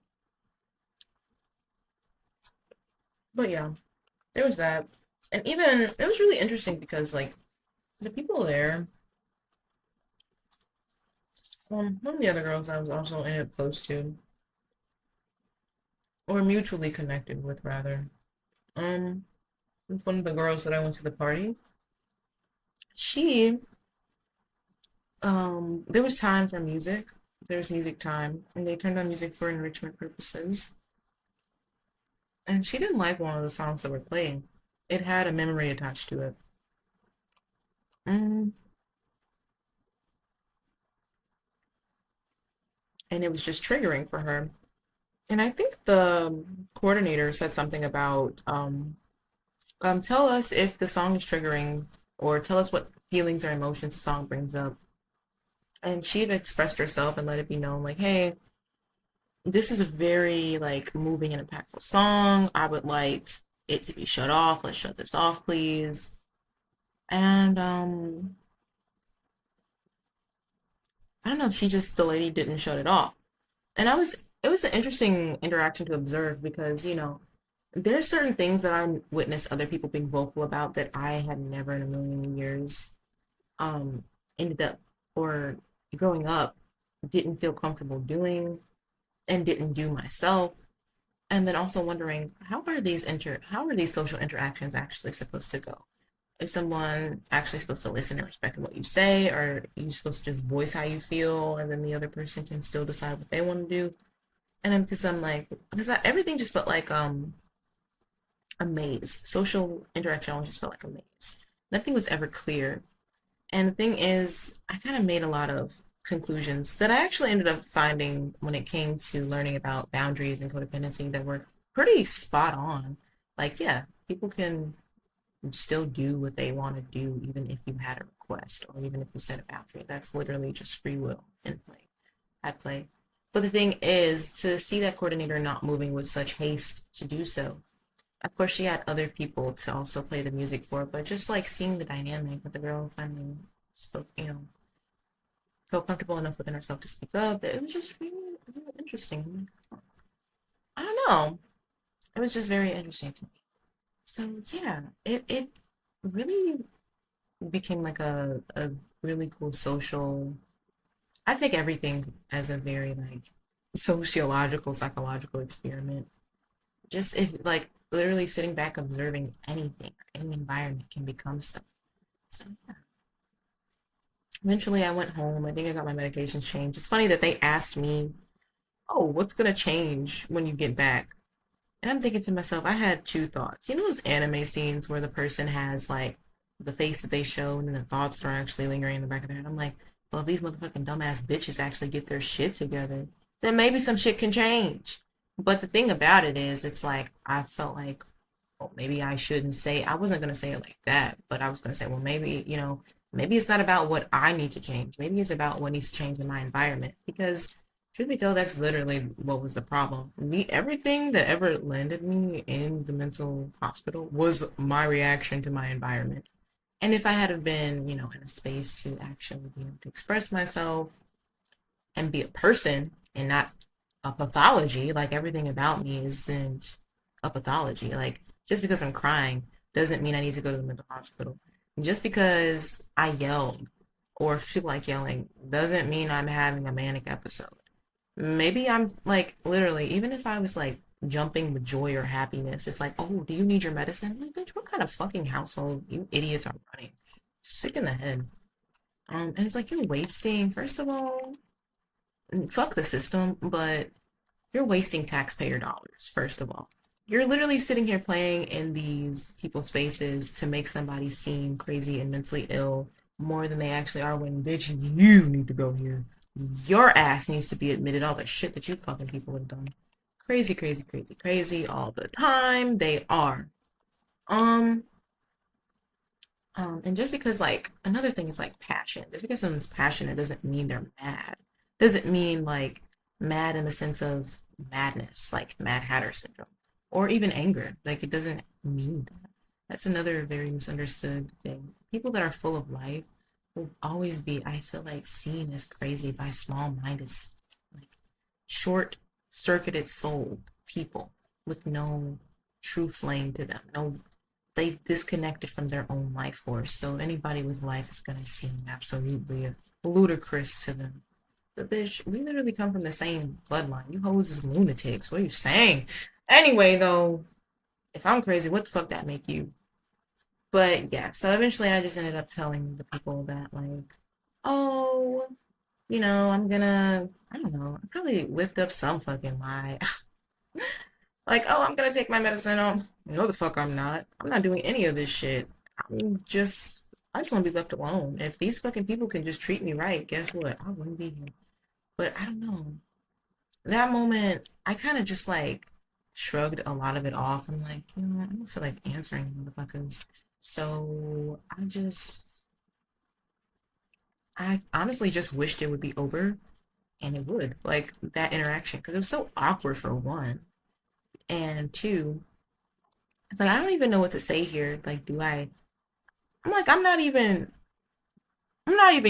But yeah, there was that. And even, it was really interesting because, like, the people there, one of the other girls I was also in it close to, or mutually connected with, rather. Um, it's one of the girls that I went to the party. She there was time for music. There was music time, and they turned on music for enrichment purposes. And she didn't like one of the songs that were playing. It had a memory attached to it. Mm. And it was just triggering for her. And I think the coordinator said something about tell us if the song is triggering or tell us what feelings or emotions the song brings up. And she had expressed herself and let it be known, like, hey, this is a very like moving and impactful song. I would like it to be shut off. Let's shut this off, please. And I don't know if the lady didn't shut it off. And it was an interesting interaction to observe because, there are certain things that I witnessed other people being vocal about that I had never in a million years um ended up or growing up didn't feel comfortable doing and didn't do myself. And then also wondering how are these social interactions actually supposed to go? Is someone actually supposed to listen and respect what you say, or are you supposed to just voice how you feel, and then the other person can still decide what they want to do? And then because I'm like, everything just felt like a maze. Social interaction always just felt like a maze. Nothing was ever clear. And the thing is, I kind of made a lot of conclusions that I actually ended up finding when it came to learning about boundaries and codependency that were pretty spot on. Like, yeah, people can still do what they want to do, even if you had a request or even if you set a boundary. That's literally just free will in play, at play. But the thing is, to see that coordinator not moving with such haste to do so, of course, she had other people to also play the music for, but just like seeing the dynamic with the girl finally spoke, felt comfortable enough within herself to speak up. It was just really, really interesting. I don't know. It was just very interesting to me. So yeah, it really became like a really cool social. I take everything as a very like sociological, psychological experiment. Just if like literally sitting back observing anything, any environment can become stuff. So yeah. Eventually I went home. I think I got my medications changed. It's funny that they asked me oh, what's gonna change when you get back? And I'm thinking to myself, I had two thoughts. You know those anime scenes where the person has like the face that they show and then the thoughts that are actually lingering in the back of their head? I'm like, well, if these motherfucking dumbass bitches actually get their shit together, then maybe some shit can change. But the thing about it is, it's like, I felt like, well, maybe I shouldn't say, I wasn't going to say it like that, but I was going to say, well, maybe, maybe it's not about what I need to change. Maybe it's about what needs to change in my environment. Because truth be told, that's literally what was the problem. Everything that ever landed me in the mental hospital was my reaction to my environment. And if I had have been, in a space to actually be able to express myself and be a person and not a pathology, like everything about me isn't a pathology. Like just because I'm crying doesn't mean I need to go to the mental hospital. Just because I yelled or feel like yelling doesn't mean I'm having a manic episode. Maybe I'm like literally, even if I was like jumping with joy or happiness, it's like, oh, do you need your medicine? I'm like, bitch, what kind of fucking household you idiots are running? Sick in the head. And it's like you're wasting, first of all, fuck the system, but you're wasting taxpayer dollars, first of all. You're literally sitting here playing in these people's faces to make somebody seem crazy and mentally ill more than they actually are when, bitch, you need to go here. Your ass needs to be admitted all the shit that you fucking people have done. Crazy, crazy, crazy, crazy all the time. They are. Um, and just because like another thing is like passion. Just because someone's passionate doesn't mean they're mad. Doesn't mean like mad in the sense of madness, like Mad Hatter syndrome, or even anger. Like it doesn't mean that. That's another very misunderstood thing. People that are full of life will always be, I feel like, seen as crazy by small-minded, like short-circuited soul people with no true flame to them, no, they've disconnected from their own life force. So anybody with life is gonna seem absolutely ludicrous to them. But bitch, we literally come from the same bloodline. You hoes is lunatics. What are you saying? Anyway, though, if I'm crazy, what the fuck that make you? But yeah, so eventually I just ended up telling the people that like, oh, I'm gonna, I don't know, I probably whipped up some fucking lie. Like, oh, I'm gonna take my medicine. No, the fuck I'm not. I'm not doing any of this shit. I just want to be left alone. If these fucking people can just treat me right, guess what? I wouldn't be here. But I don't know. That moment, I kind of just like shrugged a lot of it off. I'm like, I don't feel like answering motherfuckers. So I honestly just wished it would be over and it would. Like that interaction, because it was so awkward for one. And two, it's like I don't even know what to say here. Like, I'm like, I'm not even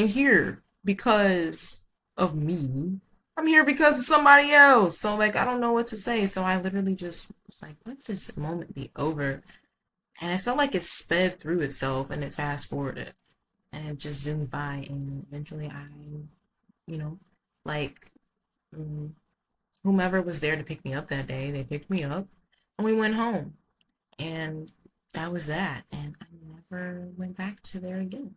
here because of me. I'm here because of somebody else. So like I don't know what to say. So I literally just was like, let this moment be over. And I felt like it sped through itself and it fast forwarded. And it just zoomed by and eventually you know, like mm, whomever was there to pick me up that day, they picked me up and we went home. And that was that. And I never went back to there again.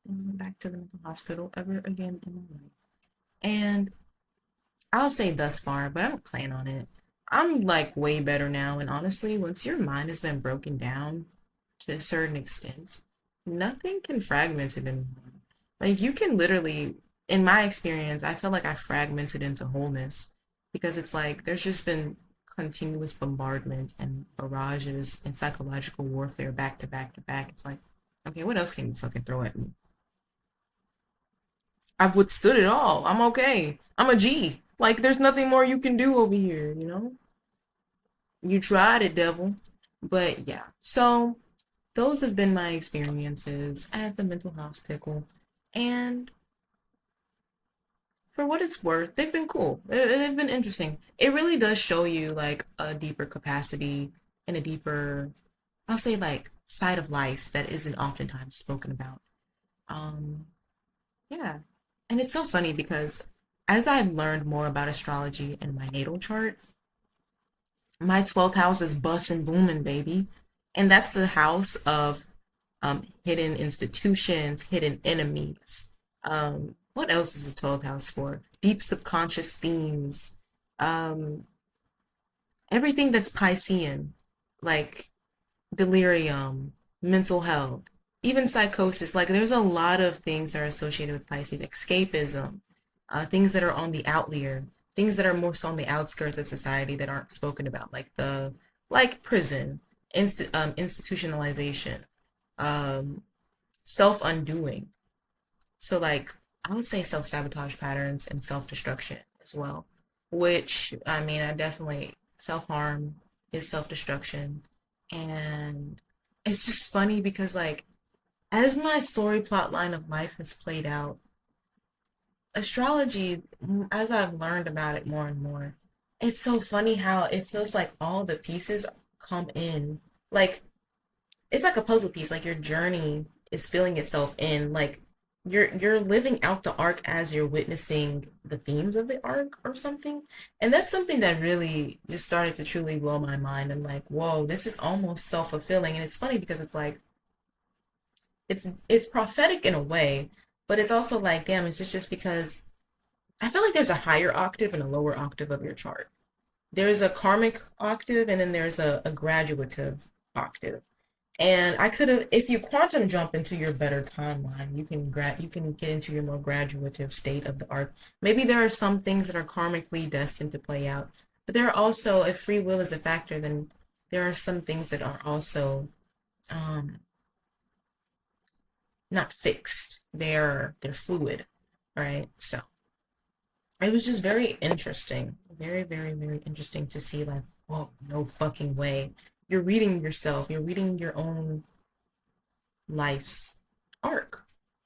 I never went back to the mental hospital ever again in my life. And I'll say thus far, but I don't plan on it. I'm like way better now. And honestly, once your mind has been broken down to a certain extent, nothing can fragment it anymore. Like you can literally, in my experience, I feel like I fragmented into wholeness because it's like there's just been continuous bombardment and barrages and psychological warfare back to back to back. It's like, okay, what else can you fucking throw at me? I've withstood it all. I'm okay. I'm a G. Like there's nothing more you can do over here, you know? You tried it, devil. But yeah. So those have been my experiences at the mental hospital. And for what it's worth, they've been cool. They've been interesting. It really does show you like a deeper capacity and a deeper, I'll say like side of life that isn't oftentimes spoken about. Um, yeah. And it's so funny because as I've learned more about astrology and my natal chart, my 12th house is bussin' booming, baby. And that's the house of hidden institutions, hidden enemies. What else is the 12th house for? Deep subconscious themes, Um, everything that's Piscean, like delirium, mental health, even psychosis. Like there's a lot of things that are associated with Pisces, escapism, things that are on the outlier, things that are more so on the outskirts of society that aren't spoken about, like prison, institutionalization, um, self-undoing. So like I would say self-sabotage patterns and self-destruction as well, which I mean I definitely self-harm is self-destruction. And it's just funny because like as my story plot line of life has played out, astrology, as I've learned about it more and more, it's so funny how it feels like all the pieces come in. Like it's like a puzzle piece, like your journey is filling itself in. Like you're living out the arc as you're witnessing the themes of the arc or something. And that's something that really just started to truly blow my mind. I'm like, whoa, this is almost self-fulfilling. And it's funny because it's like it's prophetic in a way, but it's also like, damn, it's just because I feel like there's a higher octave and a lower octave of your chart. There's a karmic octave and then there's a graduative octave. And I could have, if you quantum jump into your better timeline, you can get into your more graduative state of the arc. Maybe there are some things that are karmically destined to play out, but there are also, if free will is a factor, then there are some things that are also um, not fixed. They're fluid, right? So it was just very interesting, very very interesting to see like, whoa, no fucking way. You're reading yourself. You're reading your own life's arc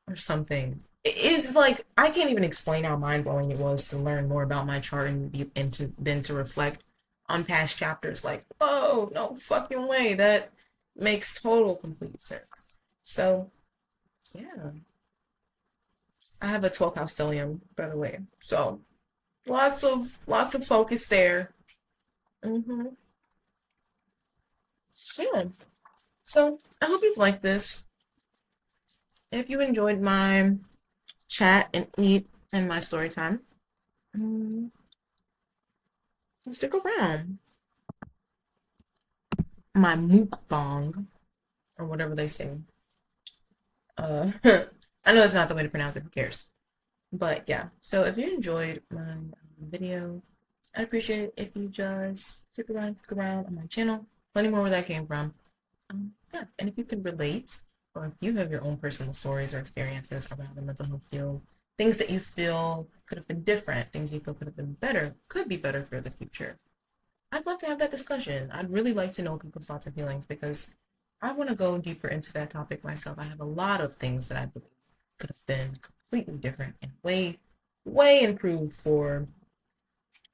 or something. It's like I can't even explain how mind blowing it was to learn more about my chart and to then to reflect on past chapters. Like, whoa, no fucking way. That makes total complete sense. So yeah, I have a 12th house stellium, by the way. So lots of focus there. Mm-hmm. Yeah. So I hope you've liked this. If you enjoyed my chat and eat and my story time, mm, stick around. My mukbang, or whatever they say. I know that's not the way to pronounce it, who cares? But yeah, so if you enjoyed my video, I'd appreciate it if you just stick around on my channel. Plenty more where that came from. Yeah, and if you can relate, or if you have your own personal stories or experiences around the mental health field, things that you feel could have been different, things you feel could have been better, could be better for the future, I'd love to have that discussion. I'd really like to know people's thoughts and feelings because I want to go deeper into that topic myself. I have a lot of things that I believe could have been completely different and way improved for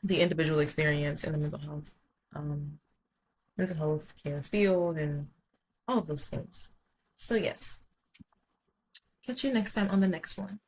the individual experience in the um, mental health care field and all of those things. So yes, catch you next time on the next one.